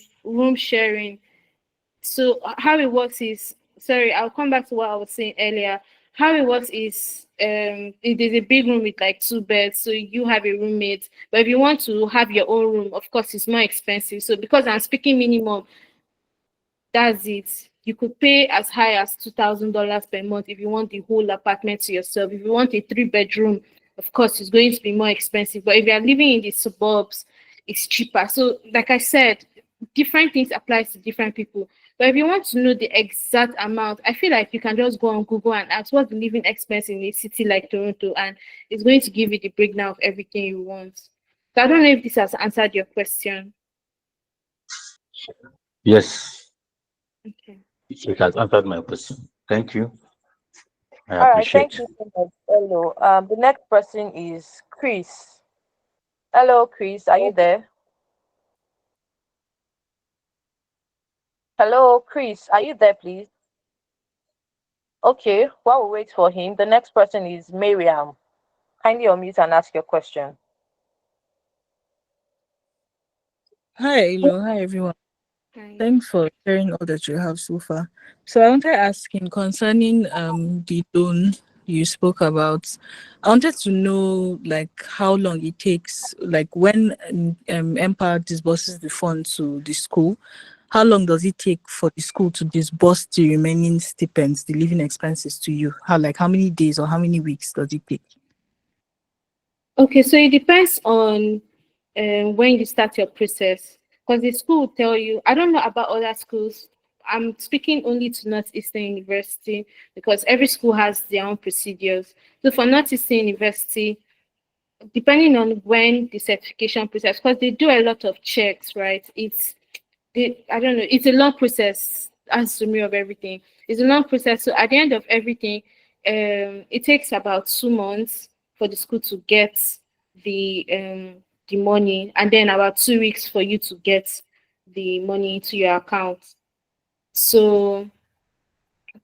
So how it works is, sorry, I'll come back to what I was saying earlier. How it works is it is a big room with like 2 beds, so you have a roommate. But if you want to have your own room, of course it's more expensive. So because I'm speaking minimum, that's it. You could pay as high as $2,000 per month if you want the whole apartment to yourself. If you want a 3 bedroom, of course, it's going to be more expensive. But if you're living in the suburbs, it's cheaper. So, like I said, different things apply to different people. But if you want to know the exact amount, I feel like you can just go on Google and ask what's the living expense in a city like Toronto, and it's going to give you the breakdown of everything you want. So I don't know if this has answered your question. Yes. Okay. It has answered my question. Thank you. I All right, thank appreciate. you so much. Hello. The next person is Chris. Hello, Chris. Are you there? Hello, Chris. Are you there, please? Okay. While we wait for him, the next person is Miriam. Kindly unmute and ask your question. Hi, Elo. Hi, everyone. Hi. Thanks for sharing all that you have so far. So I wanted to ask him concerning the loan you spoke about. I wanted to know like how long it takes, like when Empower disburses the fund to the school, how long does it take for the school to disburse the remaining stipends, the living expenses to you? How many days or how many weeks does it take? Okay, so it depends on when you start your process. Because the school will tell you, I don't know about other schools. I'm speaking only to Northeastern University because every school has their own procedures. So for Northeastern University, depending on when the certification process, because they do a lot of checks, right? I don't know, it's a long process as to me of everything. It's a long process. So at the end of everything, it takes about 2 months for the school to get the money, and then about 2 weeks for you to get the money into your account. So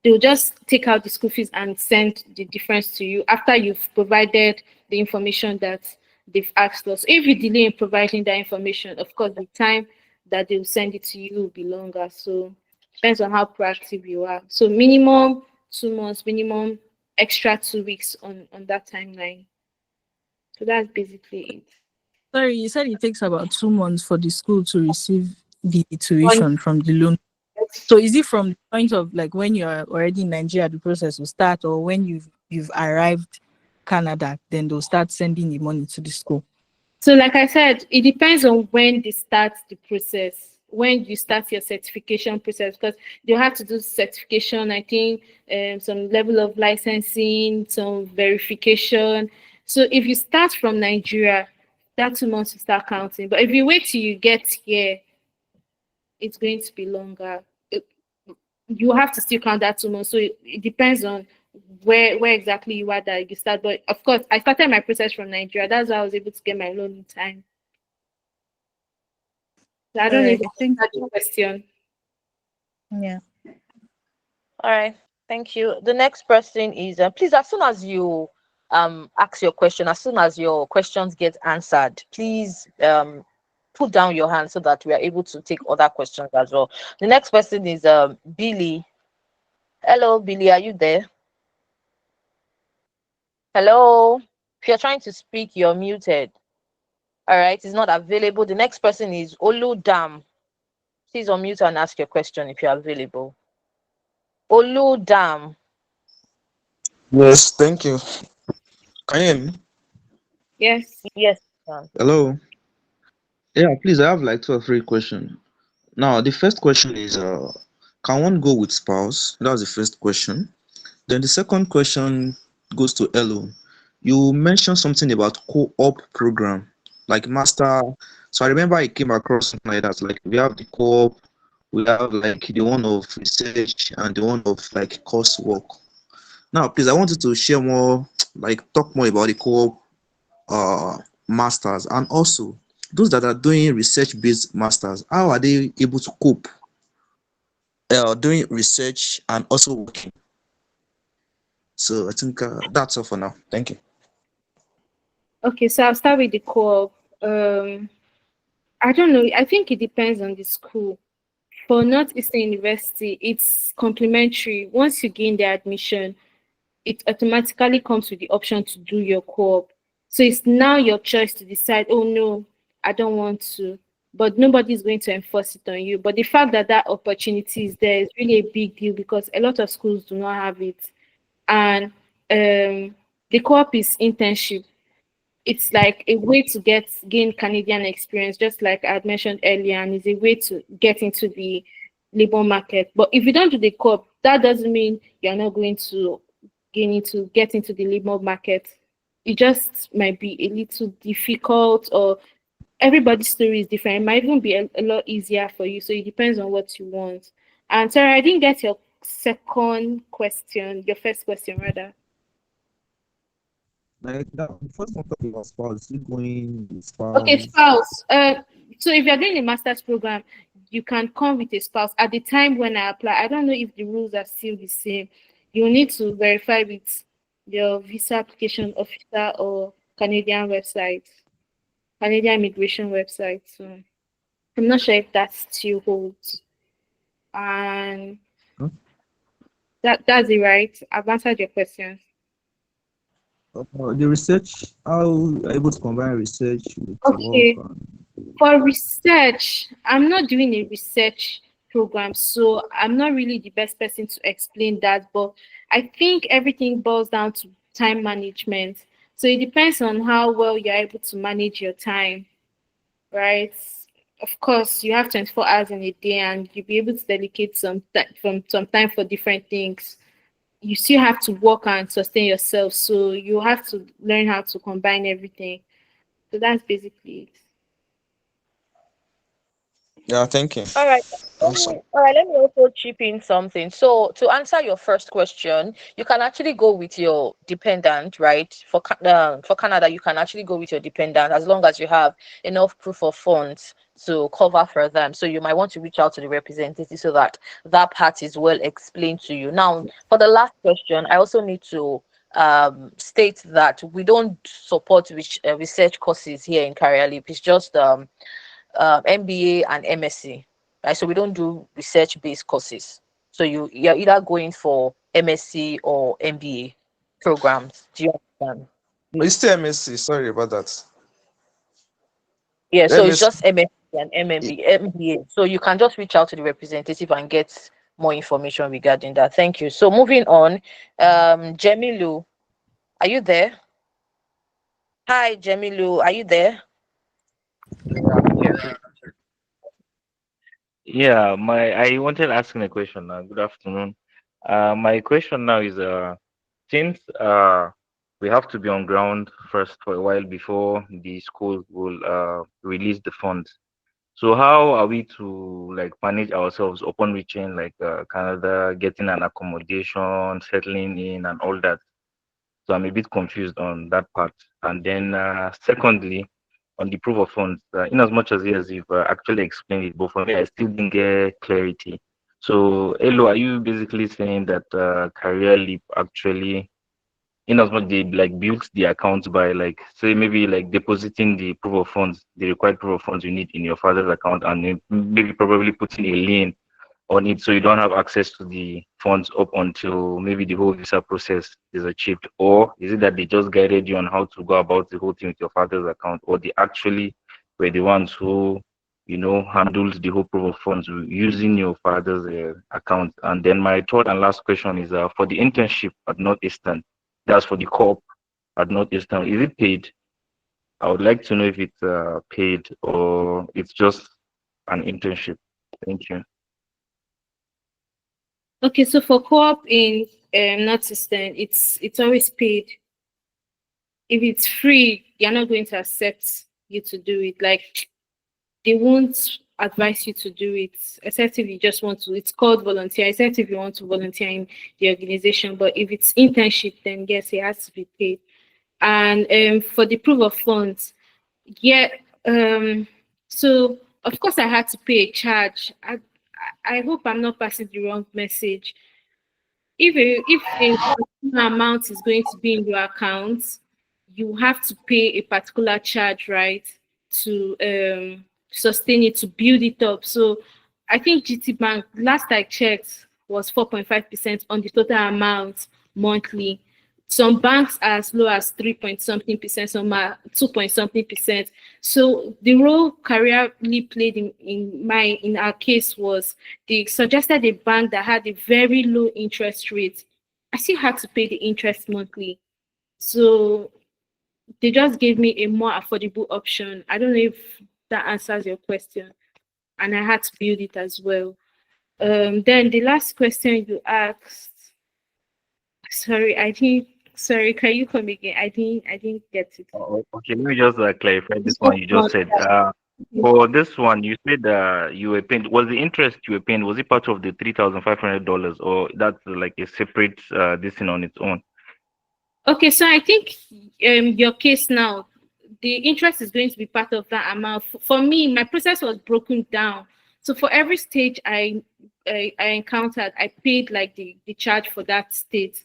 they'll just take out the school fees and send the difference to you after you've provided the information that they've asked us. If you delay in providing that information, of course, the time that they'll send it to you will be longer. So depends on how proactive you are. So minimum 2 months, minimum extra 2 weeks on that timeline. So that's basically it. Sorry, you said it takes about 2 months for the school to receive the One, tuition from the loan. So is it from the point of like when you are already in Nigeria, the process will start, or when you've arrived Canada, then they'll start sending the money to the school? So, like I said, it depends on when they start the process, when you start your certification process, because you have to do certification, I think, some level of licensing, some verification. So, if you start from Nigeria, that 2 months will start counting. But if you wait till you get here, it's going to be longer. You have to still count that 2 months. So, it depends on where exactly you are that you start. But of course, I started my process from Nigeria. That's why I was able to get my loan in time. So I All don't know if right, I thank answered your question. you. Yeah. All right. Thank you. The next person is please, as soon as you ask your question, as soon as your questions get answered, please put down your hand so that we are able to take other questions as well. The next person is Billy. Hello, Billy, are you there? Hello. If you're trying to speak, you're muted. All right, it's not available. The next person is Oludam. Please unmute and ask your question if you're available. Oludam. Yes, thank you. Can you hear me? Yes. Yes. Hello. Yeah, please, I have like two or three questions. Now, the first question is, can one go with spouse? That was the first question. Then the second question goes to ELO. You mentioned something about co-op program, like master. So I remember I came across something like that. Like we have the co-op, we have like the one of research and the one of like coursework. Now, please, I wanted to share more, like talk more about the co-op masters, and also those that are doing research-based masters. How are they able to cope doing research and also working? So I think that's all for now. Thank you. Okay, so I'll start with the co-op. I don't know. I think it depends on the school. For Northeastern University, it's complimentary. Once you gain the admission, it automatically comes with the option to do your co-op. So it's now your choice to decide, oh no, I don't want to. But nobody's going to enforce it on you. But the fact that that opportunity is there is really a big deal because a lot of schools do not have it. And the co-op is internship. It's like a way to gain Canadian experience, just like I had mentioned earlier, and it's a way to get into the labor market. But if you don't do the co-op, that doesn't mean you're not going to get into the labor market. It just might be a little difficult, or everybody's story is different. It might even be a lot easier for you. So it depends on what you want. And sorry, I didn't get your second question, your first question rather. Like that first one talking about spouse, is it going with Okay, spouse? spouse. So if you're doing a master's program, you can come with a spouse. At the time when I apply, I don't know if the rules are still the same. You need to verify with your visa application officer or Canadian website, Canadian immigration website. So I'm not sure if that still holds. And Huh? that's it, right? I've answered your questions. The research, how are you able to combine research with work Okay. and For research, I'm not doing a research program, so I'm not really the best person to explain that. But I think everything boils down to time management. So it depends on how well you're able to manage your time, right? Of course, you have 24 hours in a day, and you'll be able to dedicate some time for different things. You still have to work and sustain yourself, so you have to learn how to combine everything. So that's basically it. yeah, thank you. All right. Awesome. All right, let me also chip in something. So, to answer your first question, you can actually go with your dependent, right? For Canada, you can actually go with your dependent as long as you have enough proof of funds to cover for them. So, you might want to reach out to the representative so that that part is well explained to you. Now, for the last question, I also need to state that we don't support research courses here in CareerLeap. It's just MBA and MSc, right? So we don't do research-based courses. So you're either going for MSc or MBA programs. Do you understand? No, it's still MSc. Sorry about that. Yeah, so it's MSc. just MSc and MBA. So you can just reach out to the representative and get more information regarding that. Thank you. So moving on, Jemilu, are you there? Hi, Jemilu, are you there? Yeah, my I wanted asking a question now. Good afternoon. My question now is since we have to be on ground first for a while before the school will release the funds. So how are we to like manage ourselves upon reaching like Canada, getting an accommodation, settling in and all that? So I'm a bit confused on that part. And then secondly, on the proof of funds, in as much as yes, you've actually explained it, but for me, I still didn't get clarity. So, Elo, are you basically saying that Career Leap actually, in as much they like built the accounts by like say maybe like depositing the proof of funds, the required proof of funds you need in your father's account, and then maybe probably putting a lien on it so you don't have access to the funds up until maybe the whole visa process is achieved? Or is it that they just guided you on how to go about the whole thing with your father's account, or they actually were the ones who handled the whole proof of funds using your father's account? And then my third and last question is for the internship at Northeastern, that's for the co-op at Northeastern, is it paid? I would like to know if it's paid or it's just an internship. Thank you. Okay, so for co-op in not system, it's always paid. If it's free, they're not going to accept you to do it. Like they won't advise you to do it, except if you just want to. It's called volunteer, except if you want to volunteer in the organization. But if it's internship, then yes, it has to be paid. And for the proof of funds, yeah. Um, so of course I had to pay a charge. I hope I'm not passing the wrong message. If a particular amount is going to be in your account, you have to pay a particular charge, right, to sustain it, to build it up. So I think GT Bank, last I checked, was 4.5% on the total amount monthly. Some banks are as low as 3 point something percent, some are 2 point something percent. So the role Career Leap played in our case was they suggested a bank that had a very low interest rate. I still had to pay the interest monthly. So they just gave me a more affordable option. I don't know if that answers your question. And I had to build it as well. Then the last question you asked, sorry, sorry, can you come again? I didn't get it. Oh, okay, let me just clarify this Oh, one you God. just said. For this one, you said you were paying. Was the interest you were paying? Was it part of the $3,500, or that's like a separate this thing on its own? Okay, so I think your case now, the interest is going to be part of that amount. For me, my process was broken down. So for every stage I encountered, I paid like the charge for that state.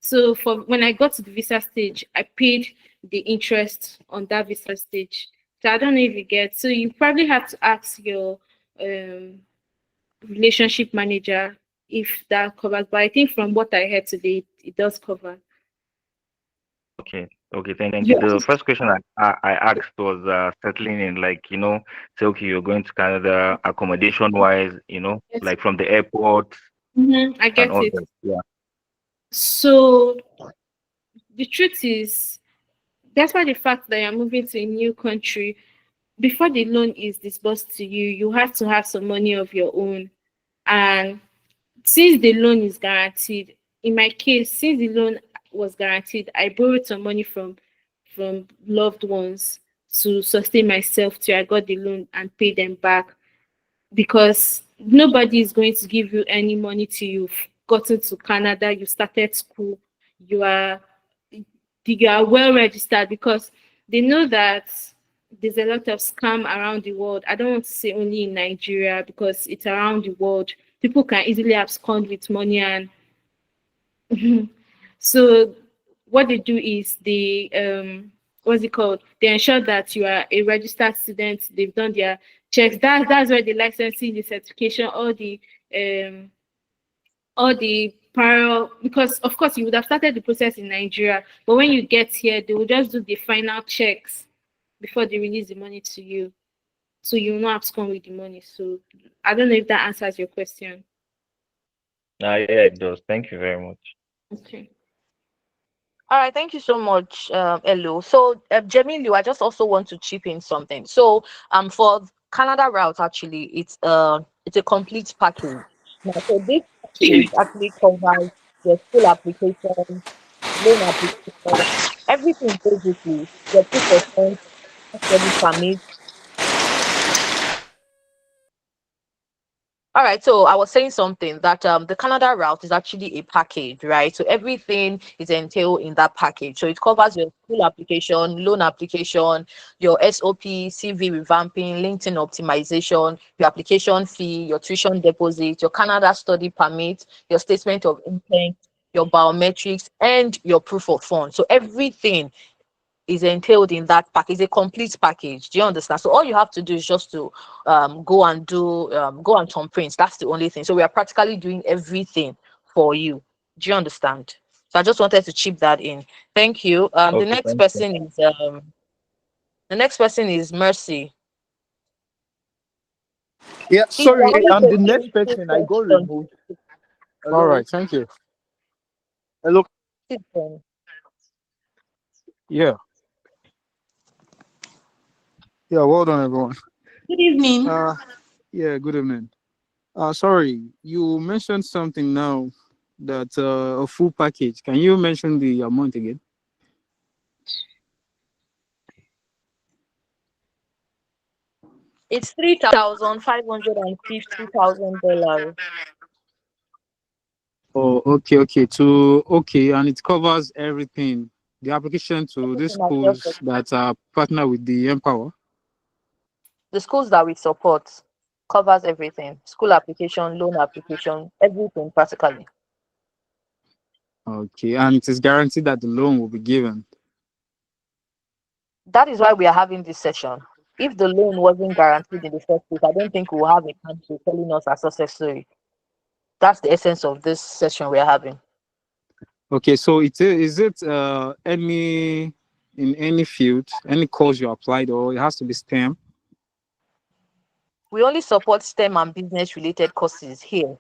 So for when I got to the visa stage, I paid the interest on that visa stage. So I don't know if you get. So you probably have to ask your um, relationship manager if that covers. But I think from what I heard today, it does cover. Okay, okay, thank you. The Yes. first question I asked was settling in, like, say, okay, you're going to Canada, accommodation wise, Yes. like from the airport I and get all it. that. Yeah. So the truth is, despite the fact that you're moving to a new country, before the loan is disbursed to you, you have to have some money of your own. And since the loan is guaranteed, in my case, since the loan was guaranteed, I borrowed some money from loved ones to sustain myself till I got the loan and pay them back, because nobody is going to give you any money till you've gotten to Canada, you started school, you are you are well registered, because they know that there's a lot of scam around the world. I don't want to say only in Nigeria, because it's around the world. People can easily abscond with money, and so what they do is they what's it called? They ensure that you are a registered student. They've done their checks. That's where the licensing, the certification, um all the prior, because of course you would have started the process in Nigeria, but when you get here, they will just do the final checks before they release the money to you. So you will not abscond with the money. So I don't know if that answers your question. Yeah, it does. Thank you very much. Okay. All right, thank you so much, Elo. So, Jemilu, I just also want to chip in something. So, for Canada route, actually, it's a complete package. Now, so this package actually covers your school application, loan application, everything basically, your proof of funds, study permit. All right, so I was saying something that the Canada route is actually a package, right? So everything is entailed in that package. So it covers your school application, loan application, your SOP, CV revamping, LinkedIn optimization, your application fee, your tuition deposit, your Canada study permit, your statement of intent, your biometrics, and your proof of funds. So everything is entailed in that package. It's a complete package. Do you understand? So all you have to do is just to go and turn prints. That's the only thing. So we are practically doing everything for you. Do you understand? So I just wanted to chip that in. Thank you. Okay, thank you. The next person is Mercy. Yeah, Please, I sorry, wanted I'm to the next ask two person. I got questions. removed. All Hello. right, thank you. Hello. Yeah, yeah. Well done, everyone. Good evening. Uh, yeah. Good evening. Sorry, you mentioned something now that a full package. Can you mention the amount again? It's $3,550,000. Oh, okay, okay. To okay, and it covers everything. The application to these Everything that you schools that are partner with the Empower. the schools that we support covers everything: school application, loan application, everything practically. Okay, and it is guaranteed that the loan will be given. That is why we are having this session. If the loan wasn't guaranteed in the first place, I don't think we'll have a country telling us our success story. That's the essence of this session we are having. Okay, so is it any in any field, any course you applied, or it has to be STEM? We only support STEM and business related courses here.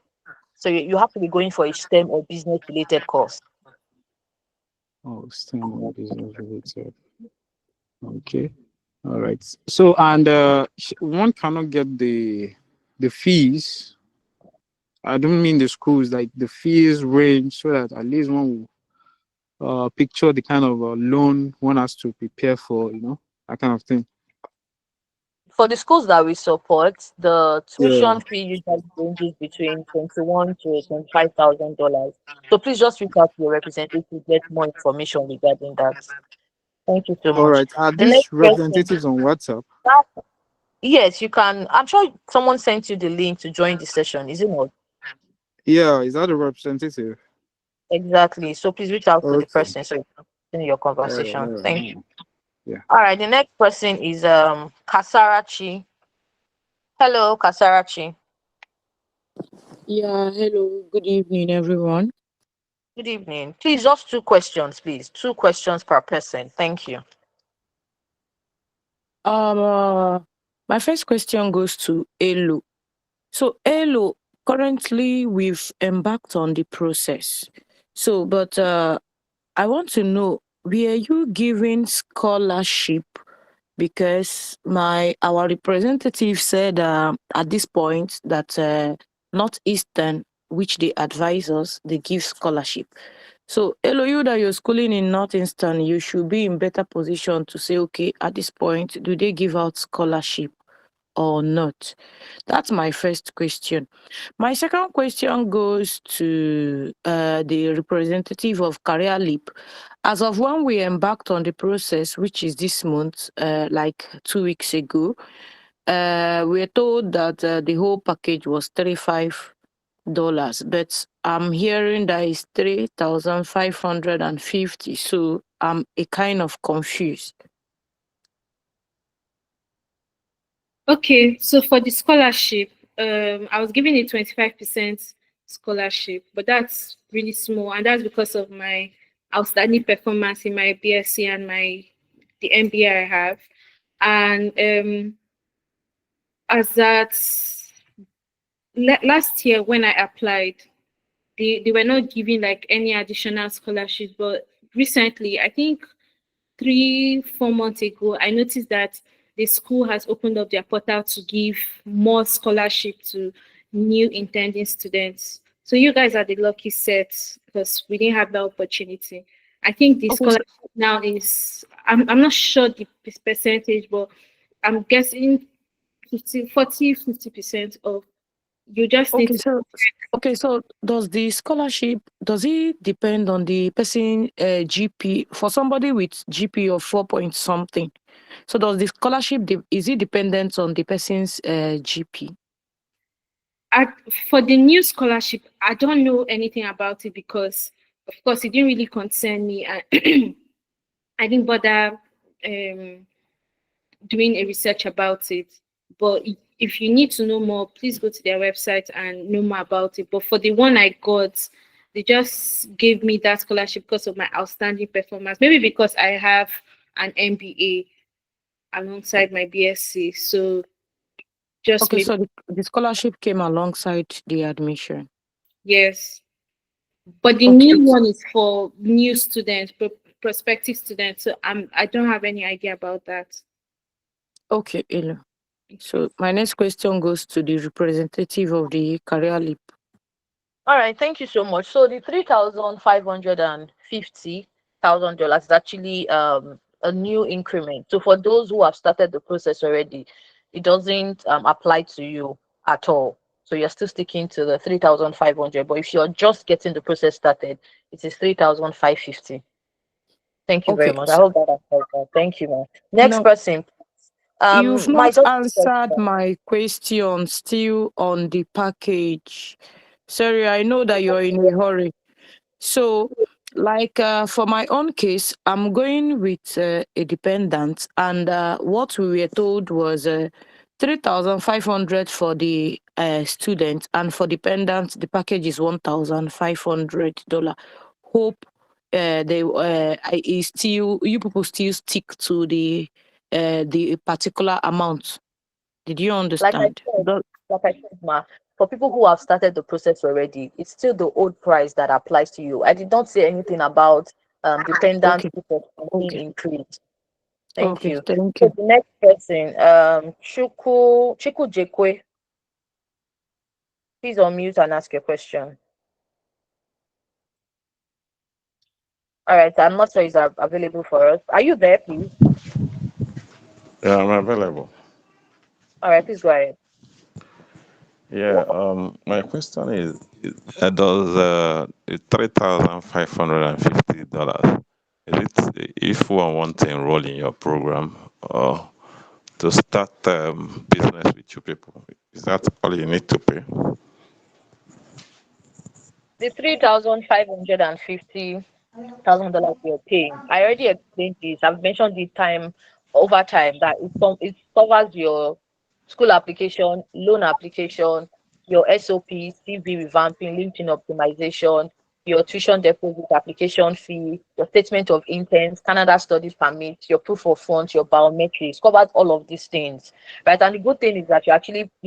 So you have to be going for a STEM or business related course. Oh, STEM or business related. Okay. All right. So, and one cannot get the fees. I don't mean the schools, like the fees range, so that at least one will picture the kind of loan one has to prepare for, that kind of thing. for the schools that we support, the Yeah. tuition fee usually ranges between $21,000 to $25,000. So please just reach out to your representative to get more information regarding that. Thank you so All much. right. Are The these next question. representatives on WhatsApp? Yes, you can. I'm sure someone sent you the link to join the session, is it not? Yeah. Is that a representative? Exactly. So please reach out to the Okay. person so you can continue your All right. All conversation. right. Thank you. Yeah. All right. The next person is Kasarachi. Hello, Kasarachi. Yeah, hello, good evening, everyone. Good evening. Please, just two questions, please. Two questions per person. Thank you. Um, uh, my first question goes to ELO. So, ELO, currently we've embarked on the process. So, but I want to know, were you given scholarship? Because our representative said at this point that Northeastern, which they advise us, they give scholarship. So, LOU that you're schooling in Northeastern, you should be in better position to say, okay, at this point, do they give out scholarship or not? That's my first question. My second question goes to the representative of CareerLeap. As of when we embarked on the process, which is this month, like 2 weeks ago, we're told that the whole package was $35, but I'm hearing that it's 3,550. So I'm a kind of confused. Okay, so for the scholarship, I was given a 25% scholarship, but that's really small, and that's because of my outstanding performance in my BSc and the MBA I have. And as that last year when I applied, they were not giving like any additional scholarships, but recently, I think 3 4 months ago, I noticed that the school has opened up their portal to give more scholarship to new intending students. So you guys are the lucky set because we didn't have that opportunity. I think the Okay, so scholarship now is I'm not sure the percentage, but I'm guessing 50% of you just need Okay, to. so does the scholarship does it depend on the person GP for somebody with GP of 4 point something? So does the scholarship is it dependent on the person's GP? I, for the new scholarship, I don't know anything about it because, of course, it didn't really concern me. I didn't bother um, doing a research about it. But if you need to know more, please go to their website and know more about it. But for the one I got, they just gave me that scholarship because of my outstanding performance. Maybe because I have an MBA alongside my BSc. So just Okay, maybe, so the scholarship came alongside the admission. yes. But the Okay, new one is for new students, prospective students. So I don't have any idea about that. okay, Elo. Okay. So my next question goes to the representative of the Career Leap. All right, thank you so much. So the $3,550,000 is actually a new increment. So for those who have started the process already, it doesn't apply to you at all. So you're still sticking to the 3,500. But if you're just getting the process started, it is 3,550. Thank you very Okay, much. I so hope that answers that. Thank you, ma'am. Next now person. you've My not just answered my question still on the package. Sorry, I know that you're in a hurry. So, like for my own case, I'm going with a dependent, and what we were told was 3,500 for the student, and for dependent, the package is $1,500. Hope they is still you people still stick to the particular amount. Did you like I understand? said, ma, for people who have started the process already, it's still the old price that applies to you. I did not say anything about dependent Okay, people being okay, increased. Thank okay. you. Thank So you. the next person, Chiku Jekwe, please unmute and ask your question. All right, I'm not sure he's available for us. Are you there, please? Yeah, I'm available. All right, please go ahead. Yeah, my question is does the $3,550 is it if one want to enroll in your program or to start business with you people? Is that all you need to pay? The 3,550 $1,000 you're paying. I already explained this. I've mentioned the time over time that it covers your school application, loan application, your SOP, CV revamping, LinkedIn optimization, your tuition deposit application fee, your statement of intent, Canada studies permit, your proof of funds, your biometrics, covers all of these things, right? And the good thing is that you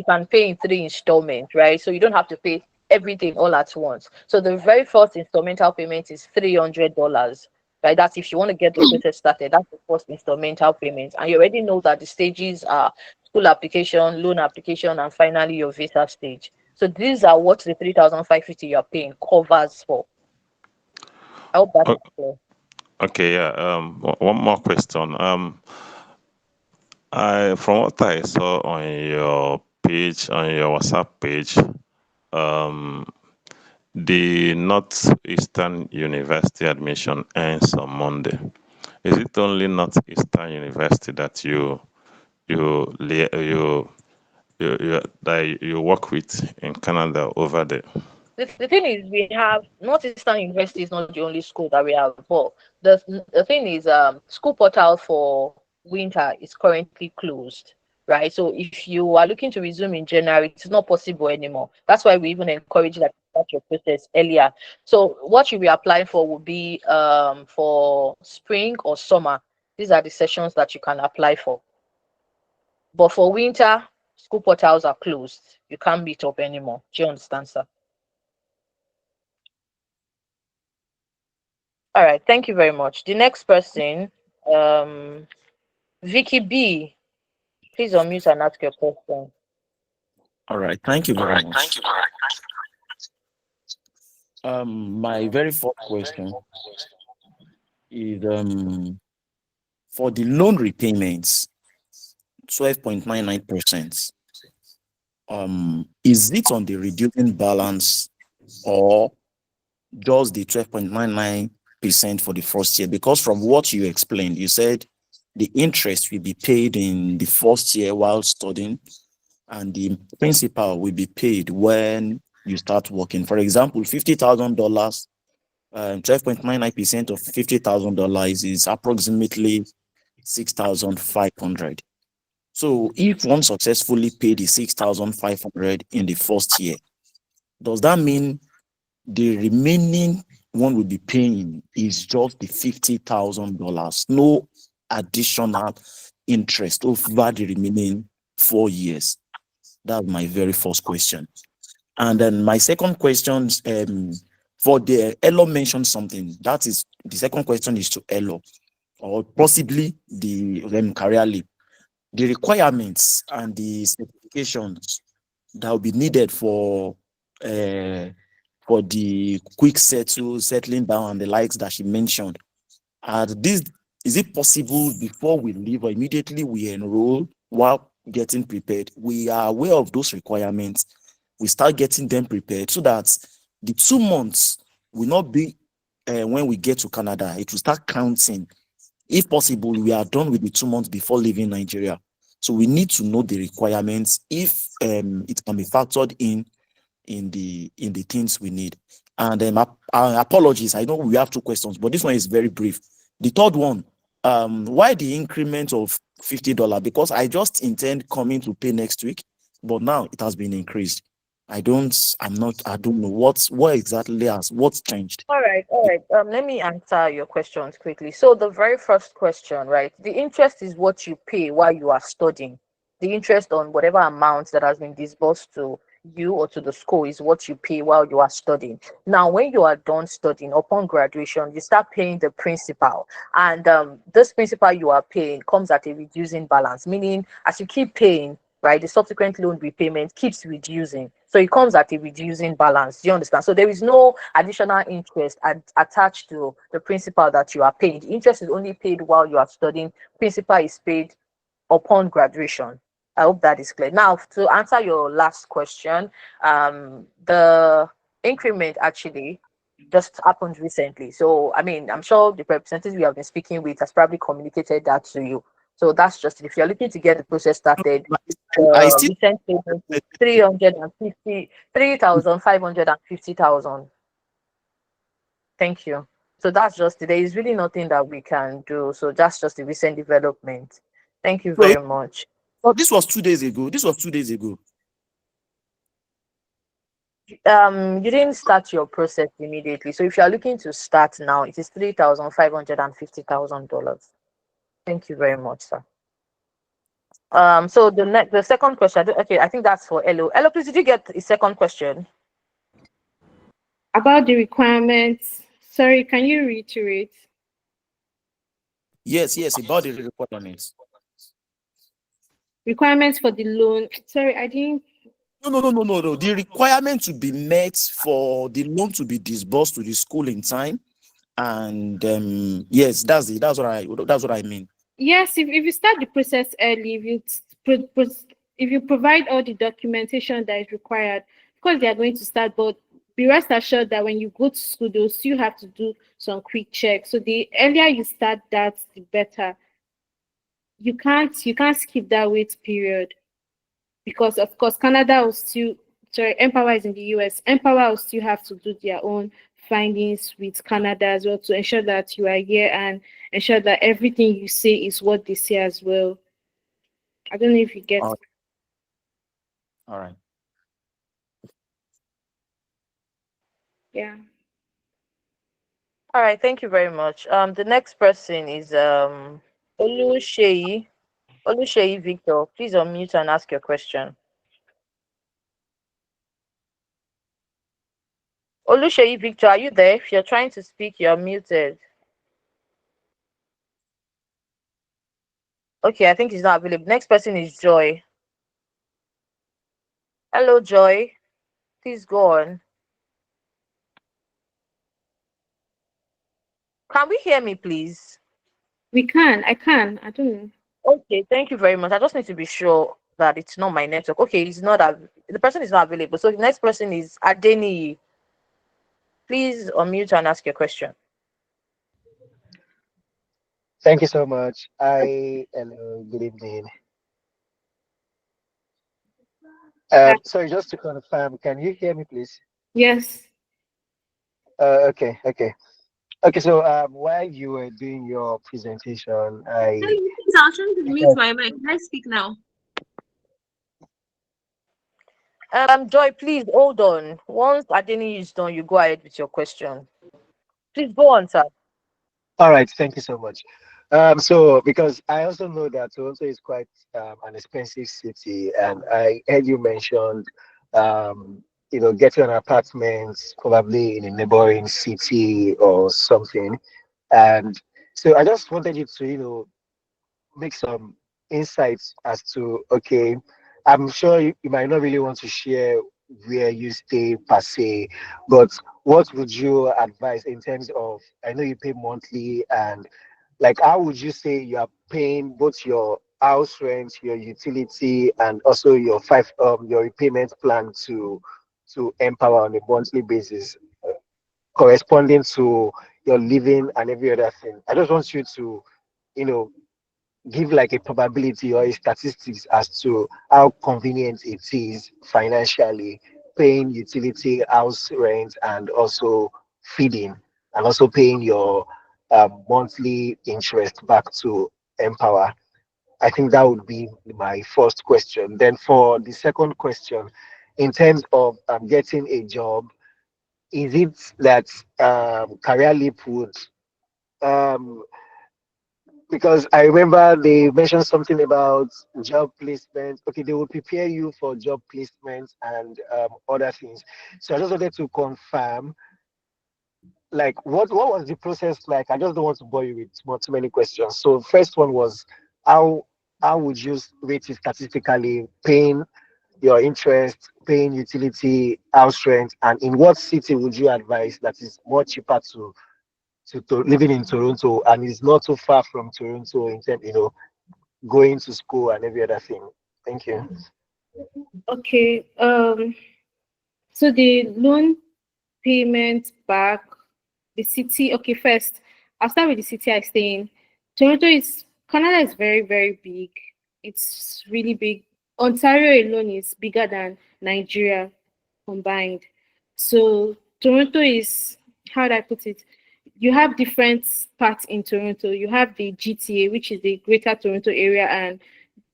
can pay in 3 installments, right? So you don't have to pay everything all at once. So the very first instrumental payment is $300, right? That's if you want to get the process started. That's the first instrumental payment, and you already know that the stages are school application, loan application, and finally your visa stage. So these are what the 3,550 you're paying covers for. I hope that's O- clear. Okay, yeah. One more question. I from what I saw on your page, on your WhatsApp page, um, the Northeastern University admission ends on Monday. Is it only Northeastern University that you li- you work with in Canada over there? The thing is, we have Northeastern University is not the only school that we have, but the thing is, school portal for winter is currently closed, right? So if you are looking to resume in January, it's not possible anymore. That's why we even encourage that you start your process earlier. So what you'll be applying for will be for spring or summer. These are the sessions that you can apply for. But for winter, school portals are closed. You can't meet up anymore. Do you understand, sir? All right, thank you very much. The next person, um, Vicky B. Please unmute and ask your question. All right, thank you very much. My very first question is for the loan repayments, 12.99%. Is it on the reducing balance or just the 12.99% for the first year? Because from what you explained, you said the interest will be paid in the first year while studying, and the principal will be paid when you start working. For example, $50,000, 12.99% of $50,000 is approximately 6,500. So if one successfully paid the 6,500 in the first year, does that mean the remaining one will be paying is just the $50,000, no additional interest over the remaining 4 years? That's my very first question. And then my second question, for the ELO mentioned something. That is the second question is to ELO or possibly the CareerLeap. The requirements and the certifications that will be needed for the quick settling down and the likes that she mentioned. Is it possible before we leave or immediately we enroll while getting prepared, we are aware of those requirements, we start getting them prepared so that the 2 months will not be when we get to Canada, it will start counting. If possible, we are done with the 2 months before leaving Nigeria. So we need to know the requirements if it can be factored in the things we need. And apologies, I know we have two questions, but this one is very brief. The third one, why the increment of $50? Because I just intend coming to pay next week, but now it has been increased. I don't know what exactly what's changed. All right, all right. Let me answer your questions quickly. So the very first question, right? The interest is what you pay while you are studying. The interest on whatever amount that has been disbursed to you or to the school is what you pay while you are studying. Now, when you are done studying, upon graduation, you start paying the principal, and this principal you are paying comes at a reducing balance, meaning as you keep paying, right, the subsequent loan repayment keeps reducing. So it comes at a reducing balance. Do you understand? So there is no additional interest attached to the principal that you are paying. The interest is only paid while you are studying. Principal is paid upon graduation. I hope that is clear. Now, to answer your last question, the increment actually just happened recently. So, I mean, I'm sure the representatives we have been speaking with has probably communicated that to you. So that's just it. If you're looking to get the process started, I the still recent payment is 350, 3,550,000. Thank you. So that's just it. There is really nothing that we can do. So that's just the recent development. Thank you no, very much. this was 2 days ago. This was 2 days ago. You didn't start your process immediately. So if you are looking to start now, it is $3,550,000. Thank you very much, sir. So the second question, okay, I think that's for Elo. Elo, please, did you get a second question? About the requirements. Sorry, can you reiterate? Yes, about the requirements. Requirements for the loan. Sorry, I didn't. No. The requirement to be met for the loan to be disbursed to the school in time, and yes, that's it. That's what I mean. Yes, if you start the process early, if you provide all the documentation that is required, of course they are going to start. But be rest assured that when you go to school, they'll still have to do some quick checks. So the earlier you start that, the better. You can't skip that wait period, because of course Canada will still, sorry, Empower is in the US. Empower will still have to do their own findings with Canada as well to ensure that you are here and ensure that everything you say is what they say as well. I don't know if you get. All right. Yeah. All right, thank you very much. The next person is Oluseyi. Oluseyi Victor. Please unmute and ask your question. Oluseyi Victor, are you there? If you're trying to speak, you're muted. Okay, I think he's not available. Next person is Joy. Hello, Joy. Please go on. Can we hear me, please? We can. I can. I don't know. Okay, thank you very much. I just need to be sure that it's not my network. Okay, it's not the person is not available. So the next person is Adeni. Please unmute and ask your question. Thank you so much. Hello, good evening. Sorry, just to confirm, can you hear me, please? Yes. Okay. So, while you were doing your presentation, I was trying to mute my mic. Can I speak now? Joy, please hold on. Once Adeni is done, you go ahead with your question. Please go on, sir. All right, thank you so much. So because I also know that Toronto is quite an expensive city, and I heard you mentioned, getting an apartment probably in a neighboring city or something, and so I just wanted you to, make some insights as to, okay, I'm sure you might not really want to share where you stay per se, but what would you advise in terms of, I know you pay monthly, and like how would you say you are paying both your house rent, your utility, and also your repayment plan to Empower on a monthly basis, corresponding to your living and every other thing. I just want you to, you know, give like a probability or a statistics as to how convenient it is financially paying utility, house rent, and also feeding, and also paying your monthly interest back to Empower. I think that would be my first question. Then for the second question, in terms of getting a job, is it that CareerLeap would um, because I remember they mentioned something about job placement. Okay, they will prepare you for job placement and other things. So I just wanted to confirm, like, what was the process like? I just don't want to bore you with too many questions. So first one was how how would you rate it statistically, paying your interest, paying utility, house rent, and in what city would you advise that is more cheaper to living in Toronto and is not too far from Toronto in terms, going to school and every other thing. Thank you. Okay. So the loan payment back, the city. Okay, first I'll start with the city I stay in. Toronto is Canada is very very big. It's really big. Ontario alone is bigger than Nigeria combined. So Toronto is, how do I put it? You have different parts in Toronto. You have the GTA, which is the Greater Toronto Area, and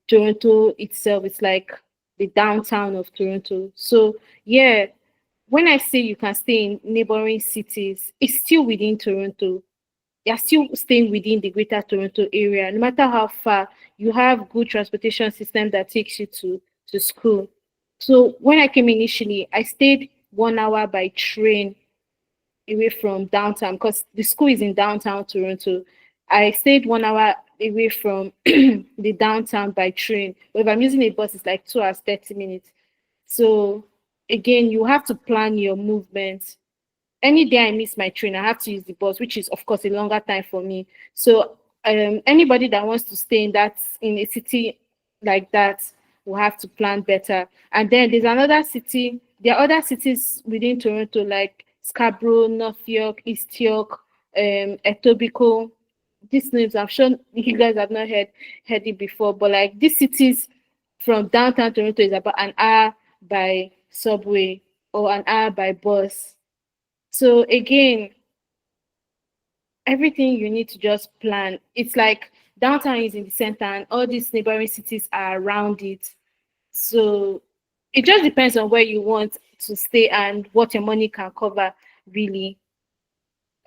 Toronto itself is like the downtown of Toronto. So yeah, when I say you can stay in neighboring cities, it's still within Toronto. You're still staying within the Greater Toronto Area. No matter how far, you have good transportation system that takes you to school. So when I came initially, I stayed 1 hour by train away from downtown because the school is in downtown Toronto. I stayed 1 hour away from the downtown by train. But if I'm using a bus, it's like 2 hours, 30 minutes. So again, you have to plan your movement. Any day I miss my train, I have to use the bus, which is of course a longer time for me. So anybody that wants to stay in a city like that will have to plan better. And then there's another city. There are other cities within Toronto like Scarborough, North York, East York, Etobicoke. These names I'm sure you guys have not heard it before, but like these cities from downtown Toronto is about an hour by subway or an hour by bus. So again, everything you need to just plan. It's like downtown is in the center and all these neighboring cities are around it. So it just depends on where you want to stay and what your money can cover, really.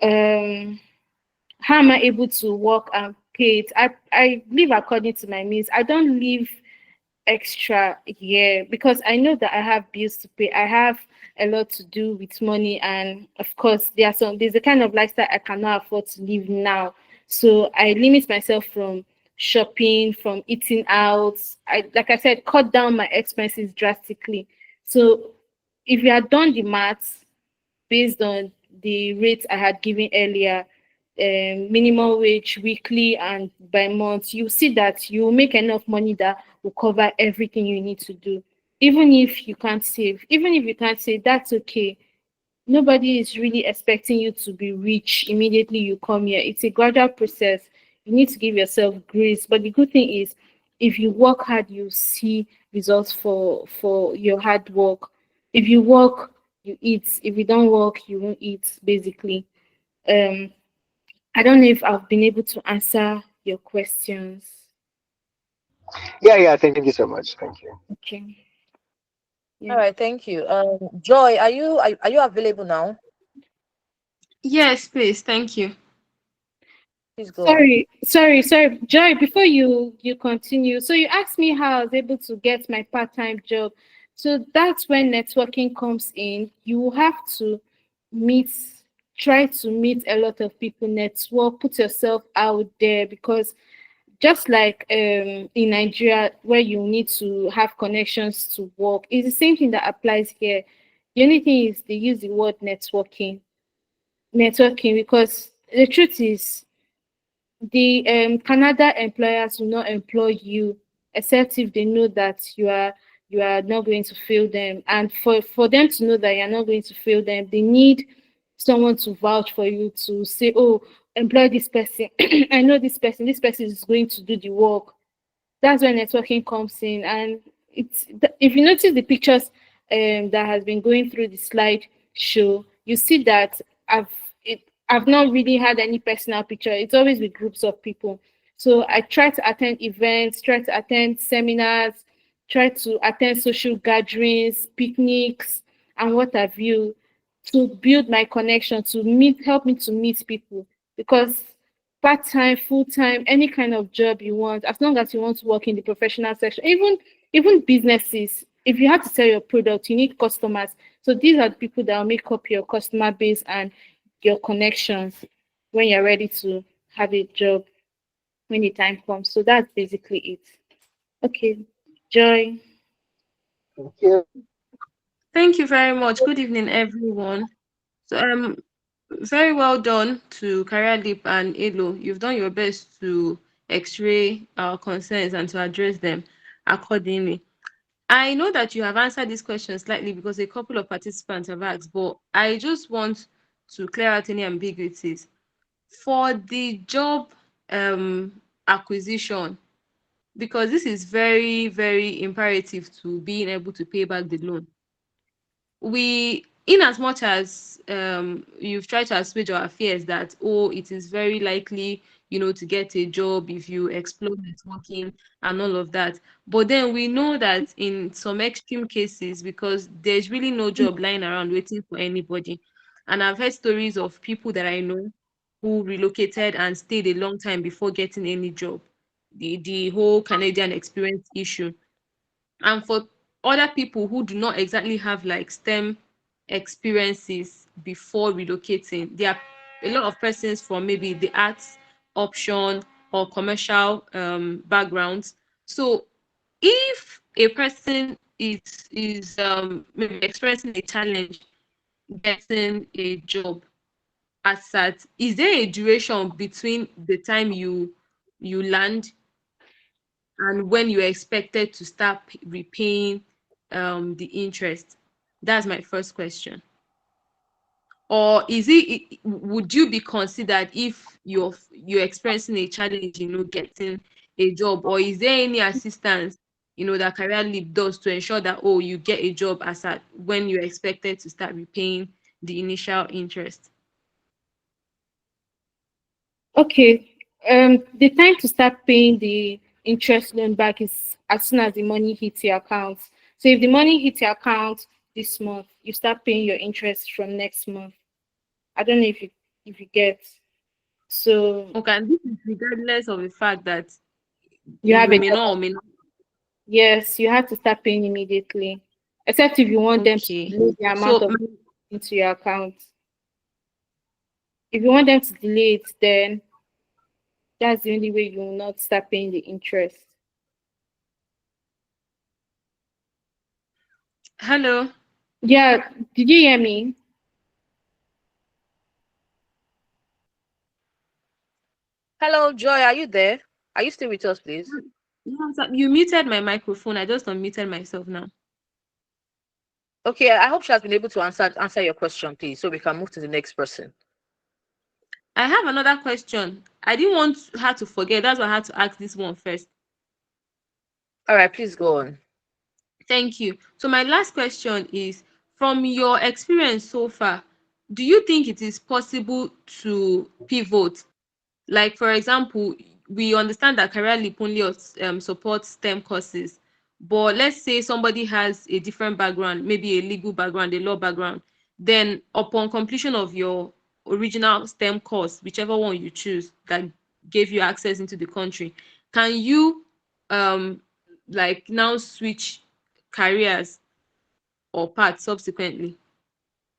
Um, how am I able to work and pay it? I live according to my means. I don't live extra here because I know that I have bills to pay. I have a lot to do with money, and of course, there's a kind of lifestyle I cannot afford to live now. So I limit myself from shopping, from eating out. I, like I said, cut down my expenses drastically. So if you had done the maths based on the rates I had given earlier, minimum wage weekly and by month, you see that you will make enough money that will cover everything you need to do. Even if you can't save, that's okay. Nobody is really expecting you to be rich immediately you come here. It's a gradual process. You need to give yourself grace. But the good thing is, if you work hard, you see results for your hard work. If you work, you eat. If you don't work, you won't eat. Basically, um, I don't know if I've been able to answer your questions. Yeah, yeah. Thank you so much. Thank you. Okay. All Yeah. right, thank you. Joy, are you available now? Yes, please. Thank you. Please go on. Sorry, Joy. Before you continue, so you asked me how I was able to get my part-time job. So that's when networking comes in. You have to meet, try to meet a lot of people, network, put yourself out there because just like in Nigeria where you need to have connections to work, it's the same thing that applies here. The only thing is they use the word networking because the truth is the Canada employers will not employ you except if they know that you are not going to fail them. And for them to know that you're not going to fail them, they need someone to vouch for you to say, oh, employ this person. I know this person is going to do the work. That's when networking comes in. And if you notice the pictures that has been going through the slide show, you see that I've not really had any personal picture. It's always with groups of people. So I try to attend events, try to attend seminars, try to attend social gatherings, picnics, and what have you, to build my connection, help me to meet people. Because part-time, full-time, any kind of job you want, as long as you want to work in the professional section, even businesses, if you have to sell your product, you need customers. So these are the people that will make up your customer base and your connections when you're ready to have a job when the time comes. So that's basically it. Okay, Joy. Thank you. Thank you very much. Good evening, everyone. So very well done to CareerLeap and ELO. You've done your best to x-ray our concerns and to address them. accordingly. I know that you have answered this question slightly because a couple of participants have asked, but I just want to clear out any ambiguities. For the job acquisition, because this is very, very imperative to being able to pay back the loan. We, in as much as you've tried to assuage our fears that, oh, it is very likely, to get a job if you explore networking and all of that. But then we know that in some extreme cases, because there's really no job lying around waiting for anybody. And I've heard stories of people that I know who relocated and stayed a long time before getting any job. The whole Canadian experience issue. And for other people who do not exactly have like STEM experiences before relocating, there are a lot of persons from maybe the arts option or commercial backgrounds. So if a person is maybe experiencing a challenge getting a job as at, is there a duration between the time you land and when you're expected to start repaying the interest? That's my first question. Or would you be considered if you're experiencing a challenge, getting a job, or is there any assistance, that CareerLeap does to ensure that, oh, you get a job as at when you're expected to start repaying the initial interest? Okay. The time to start paying the interest loan back is as soon as the money hits your account. So if the money hits your account this month, you start paying your interest from next month. I don't know if you get. So Okay, and this is regardless of the fact that you have you a may not or job. may not. Yes, you have to start paying immediately. Except if you want them to Okay. delay the amount So of into your account. If you want them to delay it, then that's the only way you will not start paying the interest. hello. Yeah, did you hear me? Hello, Joy, are you there? Are you still with us, please? You muted my microphone. I just unmuted myself now. Okay, I hope she has been able to answer your question, please, so we can move to the next person. I have another question. I didn't want her to forget. That's why I had to ask this one first. All right, please go on. Thank you. So my last question is, from your experience so far, do you think it is possible to pivot? Like, for example, we understand that CareerLeap only supports STEM courses, but let's say somebody has a different background, maybe a legal background, a law background, then upon completion of your original STEM course, whichever one you choose that gave you access into the country, can you um like now switch careers or paths subsequently?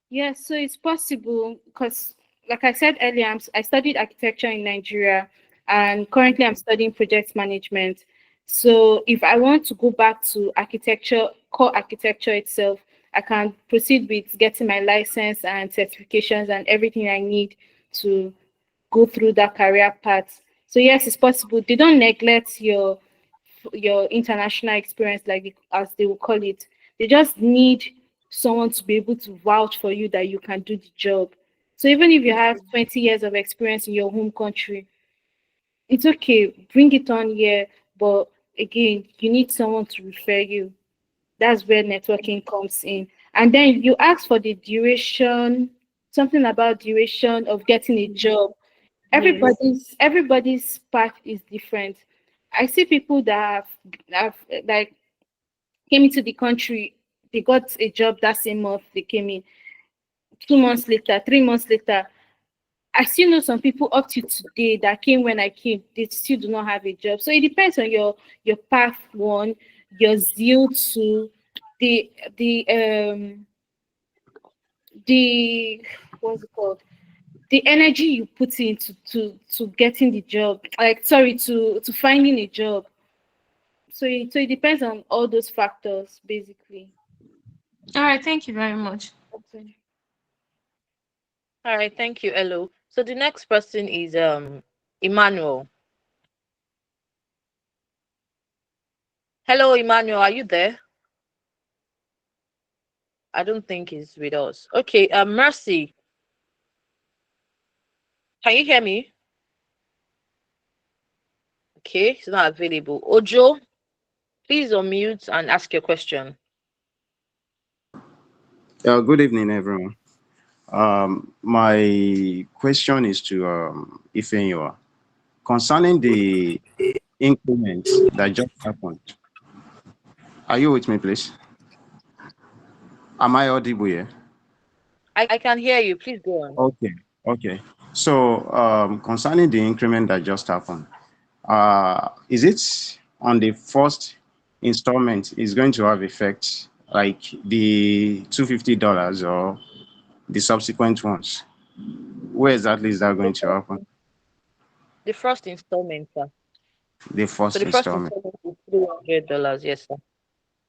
Yes, so it's possible because, like I said earlier, I studied architecture in Nigeria, and currently I'm studying project management. So if I want to go back to architecture, core architecture itself, I can proceed with getting my license and certifications and everything I need to go through that career path. So yes, it's possible. They don't neglect your international experience, as they will call it. They just need someone to be able to vouch for you that you can do the job. So even if you have 20 years of experience in your home country, it's okay, bring it on here. But again, you need someone to refer you. That's where networking comes in. And then you ask for the duration, something about duration of getting a job. Yes. Everybody's path is different. I see people that have like came into the country, they got a job that same month they came in. 2 months later, 3 months later, I still know some people up to today that came when I came, they still do not have a job. So it depends on your path one, your zeal to the the um the what's it called? The energy you put into to getting the job. Like sorry, to finding a job. So it depends on all those factors basically. All right. Thank you very much. Okay. All right, thank you, Elo. So the next person is Emmanuel. Hello, Emmanuel, are you there? I don't think he's with us. Okay, Mercy, can you hear me? Okay, he's not available. Ojo, please unmute and ask your question. Good evening, everyone. My question is to Ifenyua concerning the increment that just happened. Are you with me, please? Am I audible here? I can hear you. Please go on. Okay, okay. So concerning the increment that just happened, is it on the first installment is going to have effect like the $250 or the subsequent ones? Where exactly is that going to happen? The first installment, sir. The So first the first installment. installment is $300. Yes, sir.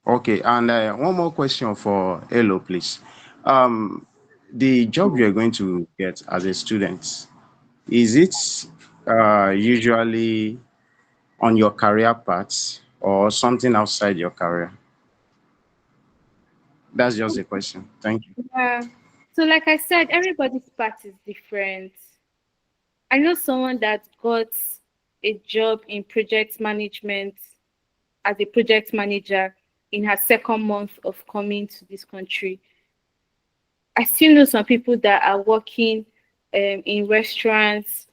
Okay, and one more question for ELO, please. The job you're going to get as a student, is it usually on your career path or something outside your career? That's just a question. Thank you. Yeah. So like I said, everybody's path is different. I know someone that got a job in project management as a project manager in her second month of coming to this country. I still know some people that are working in restaurants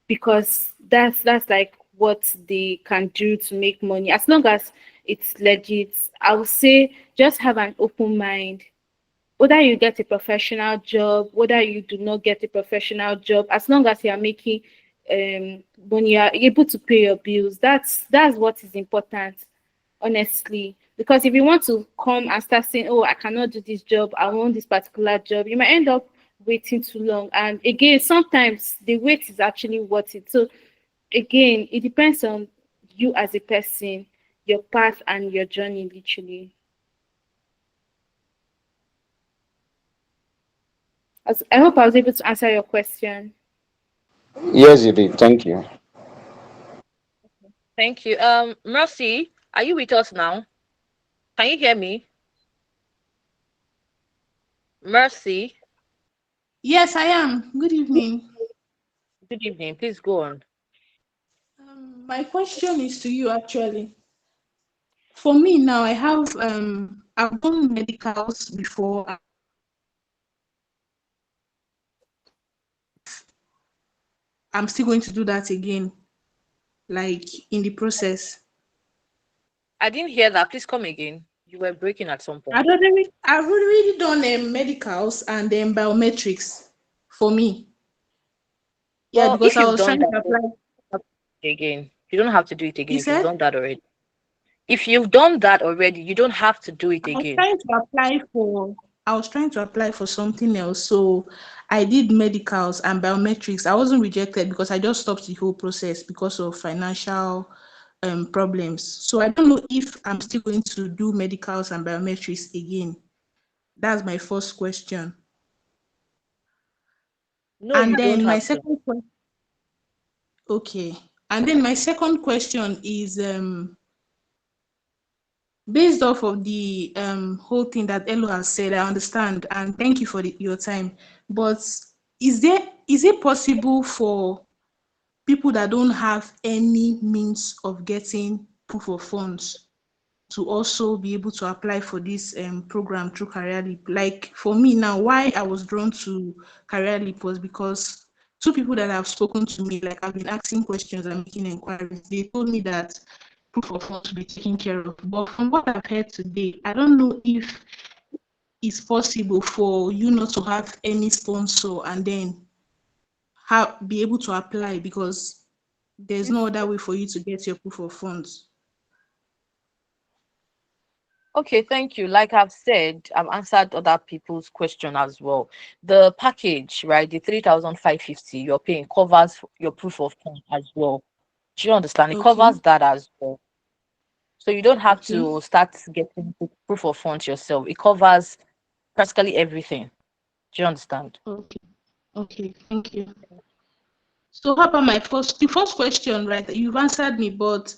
because that's like what they can do to make money. As long as it's legit, I would say just have an open mind. Whether you get a professional job, whether you do not get a professional job, as long as you are making when you are able to pay your bills, that's what is important, honestly. Because if you want to come and start saying, oh, I cannot do this job, I want this particular job, you might end up waiting too long. And again, sometimes the wait is actually worth it. So again, it depends on you as a person, your path and your journey, literally. I hope I was able to answer your question. Yes, you did. Thank you. Thank you. Mercy, are you with us now? Can you hear me? Mercy, Yes, I am. Good evening. good evening. Please go on. My question is to you actually. For me now, I've done medicals before. I'm still going to do that again, like in the process. I didn't hear that. Please come again. You were breaking at some point. I've already done medicals and then biometrics for me. Yeah, Well, because if I you've was done trying to that, you apply. don't have to do it again. You don't have to do it again You if you've said done that already. If you've done that already, you don't have to do it I was again. trying to apply for I was trying to apply for something else. So I did medicals and biometrics. I wasn't rejected because I just stopped the whole process because of financial problems. So I don't know if I'm still going to do medicals and biometrics again. That's my first question. No, And you don't then my have to. second question, okay. And then my second question is based off of the whole thing that Elo has said. I understand, and thank you for your time. But is it possible for people that don't have any means of getting proof of funds to also be able to apply for this program through CareerLeap? Like for me now, why I was drawn to CareerLeap was because two people that have spoken to me, like I've been asking questions and making inquiries, they told me that proof of funds to be taken care of. But from what I've heard today, I don't know if it's possible for you not to have any sponsor and then be able to apply because there's no other way for you to get your proof of funds. Okay, thank you. Like I've said, I've answered other people's question as well. The package, right, the 3,550 you're paying covers your proof of fund as well. Do you understand? It Okay, covers that as well. So you don't have okay, to start getting proof of funds yourself. It covers practically everything. Do you understand? okay, okay, thank you. So how about the first question, right? You've answered me, but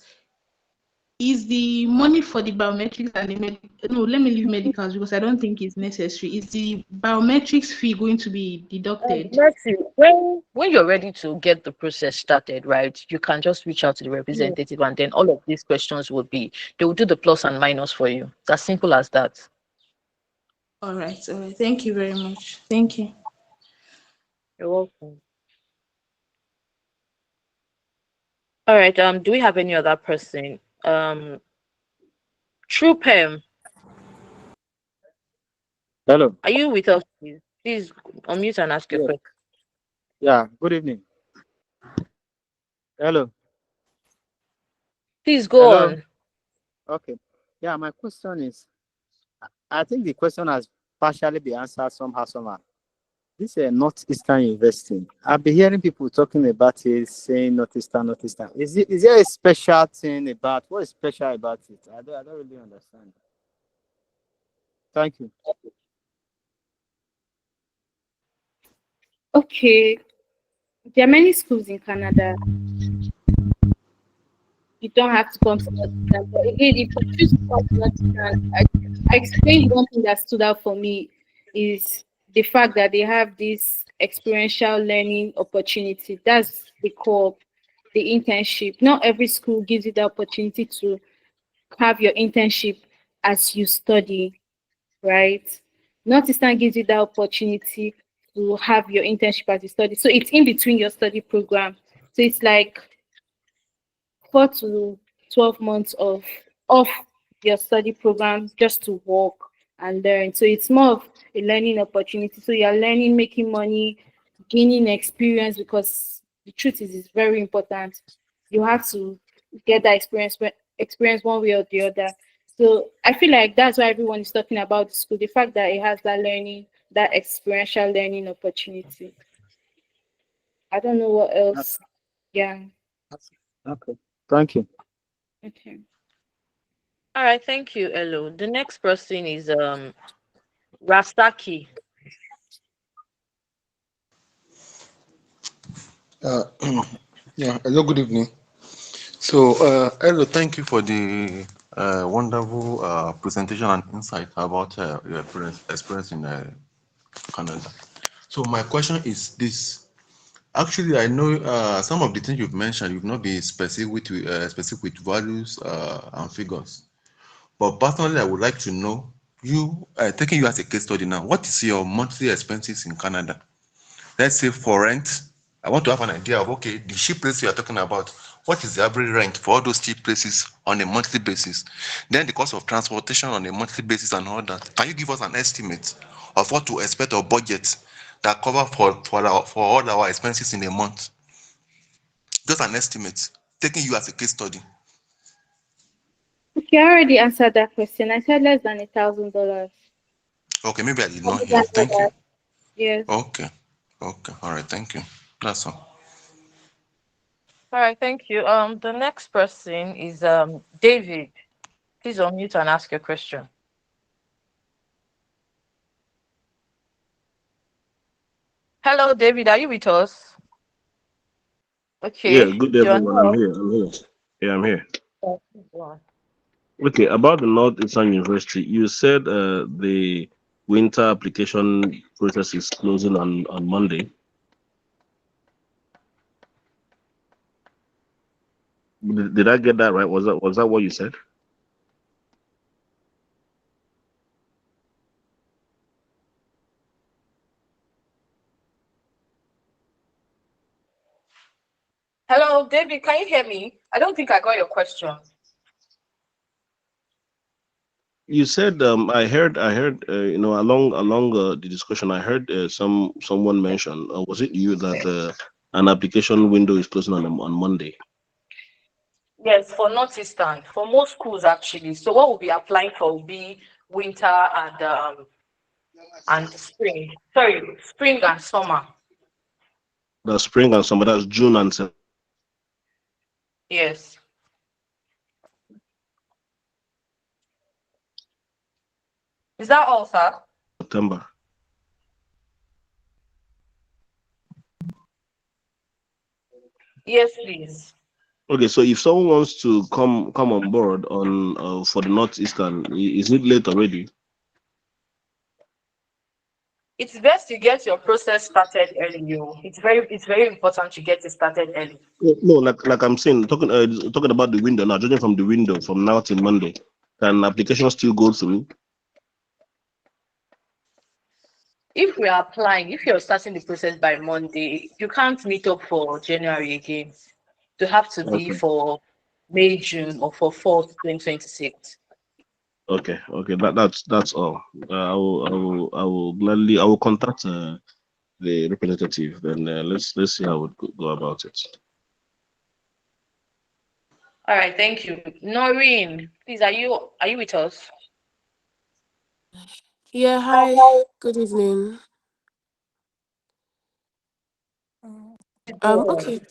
is the money for the biometrics and no, let me leave medicals because I don't think it's necessary. Is the biometrics fee going to be deducted? Mercy, when you're ready to get the process started, right, you can just reach out to the representative, and then all of these questions will be, they will do the plus and minus for you. It's as simple as that. All right. Thank you very much. Thank you. You're welcome. All right. Do we have any other person? True Pem, Hello. are you with us? Please unmute and ask your Yes. question. Yeah. Good evening. Hello. Please go Hello. on. Okay. Yeah. My question is, I think the question has partially been answered somehow. This is Northeastern University. I've been hearing people talking about it, saying Northeastern. Is there a special thing about what is special about it? I don't really understand. Thank you. Okay, there are many schools in Canada. You don't have to come to Nottingham. But again, if you choose to come to Nottingham, I explained one thing that stood out for me is the fact that they have this experiential learning opportunity. That's the core, the internship. Not every school gives you the opportunity to have your internship as you study, right? Northeastern gives you that opportunity to have your internship as you study. So it's in between your study program. So it's like 4 to 12 months of your study program just to work and learn. So it's more of a learning opportunity. So you're learning, making money, gaining experience because the truth is it's very important. You have to get that experience one way or the other. So I feel like that's why everyone is talking about the school, the fact that it has that learning, that experiential learning opportunity. I don't know what else. Yeah. Okay. Thank you. Okay. All right, thank you, Elo. The next person is Rastaki. Uh, yeah, hello, good evening. So, hello, thank you for the wonderful presentation and insight about your experience in Canada. So, my question is this. Actually, I know some of the things you've mentioned, you've not been specific with values and figures. But personally, I would like to know you, taking you as a case study now, what is your monthly expenses in Canada? Let's say for rent, I want to have an idea of, okay, the cheap place you are talking about, what is the average rent for all those cheap places on a monthly basis? Then the cost of transportation on a monthly basis and all that. Can you give us an estimate of what to expect or budget that cover for all our expenses in a month? Just an estimate, taking you as a case study. Okay, I already answered that question. I said less than $1,000. Okay, maybe I did not hear. Thank you. $1,000. Yes. Okay. Okay. All right. Thank you. That's all. All right, thank you. The next person is David. Please unmute and ask your question. Hello, David. Are you with us? Yeah, Okay. good day, You're everyone. I'm not. here. I'm here. Yeah, I'm here. Oh, go on. Okay, about the Northeastern University, you said the winter application process is closing on Monday. Did I get that right? Was that what you said? Hello, David. Can you hear me? I don't think I got your question. You said I heard along the discussion I heard someone mention was it you that an application window is closing on Monday? Yes, for Northeastern, for most schools actually. So what we'll be applying for will be winter and spring. Sorry, spring and summer. The spring and summer, that's June and Yes. Is that all, sir? September. Yes, please. Okay, so if someone wants to come on board on for the Northeastern, is it late already? It's best you get your process started early. It's very important to get it started early. No, like I'm saying, talking about the window now, judging from the window from now till Monday, can application still go through? If we are applying, if you're starting the process by Monday, you can't meet up for January again. To have to be Okay, for May, June, or for fall 2026. okay, that's all. I will contact the representative. Then let's see how we go about it. All right, thank you. Noreen, please, are you with us? Yeah, hi. Good evening. Go Okay. on.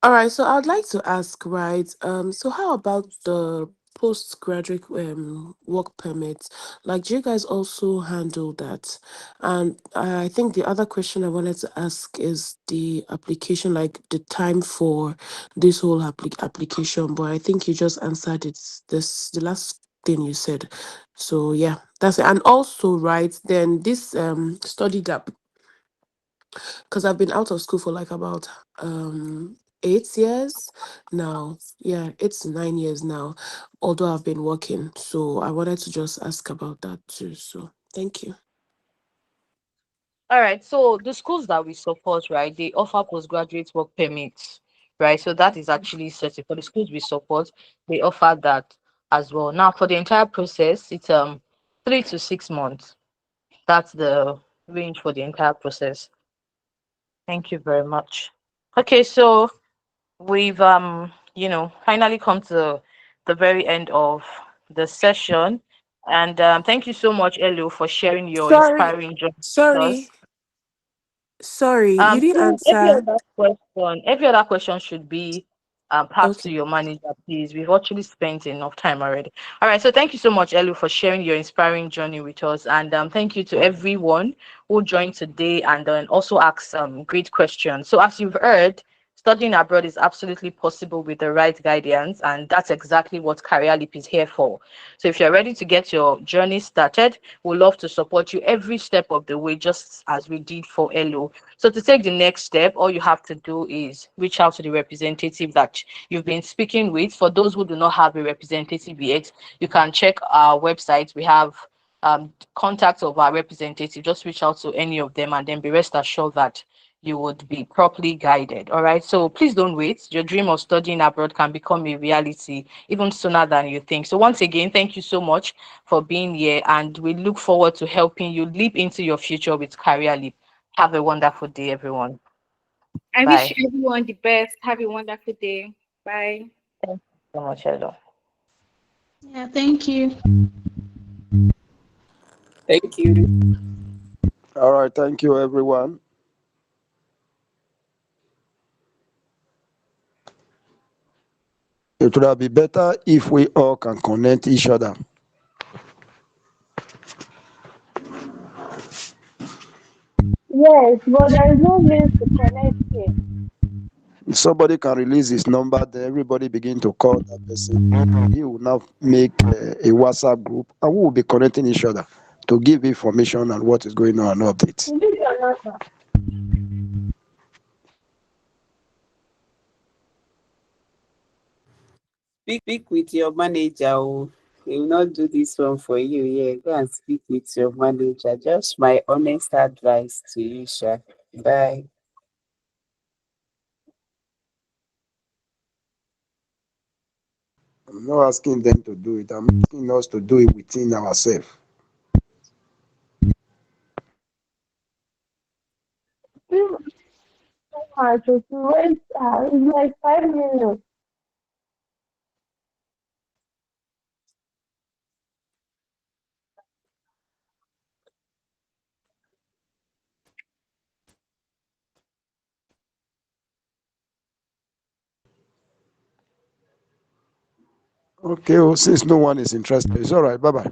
All right, so I'd like to ask, right? So how about the postgraduate work permits? Like, do you guys also handle that? And I think the other question I wanted to ask is the application, like the time for this whole application. But I think you just answered it. This the last thing you said. So yeah, that's it. And also, right, then this study gap, because I've been out of school for like about 8 years now. Yeah, 8 to 9 years now. Although I've been working, so I wanted to just ask about that too. So thank you. All right, so the schools that we support, right, they offer postgraduate work permits, right? So that is actually certain for the schools we support, they offer that as well. Now, for the entire process, it's 3 to 6 months. That's the range for the entire process. Thank you very much. Okay, so we've finally come to the very end of the session, and thank you so much, Elo, for sharing your Sorry, inspiring journey with sorry, us. sorry. You didn't So answer. every other question should be passed to Okay. your manager, please. We've actually spent enough time already. All right. So thank you so much, Elu, for sharing your inspiring journey with us, and thank you to everyone who joined today and then also asked great questions. So as you've heard, studying abroad is absolutely possible with the right guidance, and that's exactly what Career Leap is here for. So if you're ready to get your journey started, we'd love to support you every step of the way, just as we did for Elo. So to take the next step, all you have to do is reach out to the representative that you've been speaking with. For those who do not have a representative yet, you can check our website. We have contacts of our representative. Just reach out to any of them and then be rest assured that you would be properly guided. All right. So please don't wait. Your dream of studying abroad can become a reality even sooner than you think. So once again, thank you so much for being here, and we look forward to helping you leap into your future with Career Leap. Have a wonderful day, everyone. I wish Bye. everyone the best. Have a wonderful day. Bye. Thank you so much, Hello. Yeah, thank you. Thank you. All right, thank you, everyone. It would have been better if we all can connect each other. Yes, but there is no means to connect here. If somebody can release his number, then everybody begin to call that person. He will now make a WhatsApp group, and we will be connecting each other to give information on what is going on and updates. This is your number. Speak with your manager. Oh. He will not do this one for you. Yeah, go and speak with your manager. Just my honest advice to you, Sha. Bye. I'm not asking them to do it. I'm asking us to do it within ourselves. Too much to wait. It's like 5 minutes. Okay, well, since no one is interested, it's all right. Bye bye.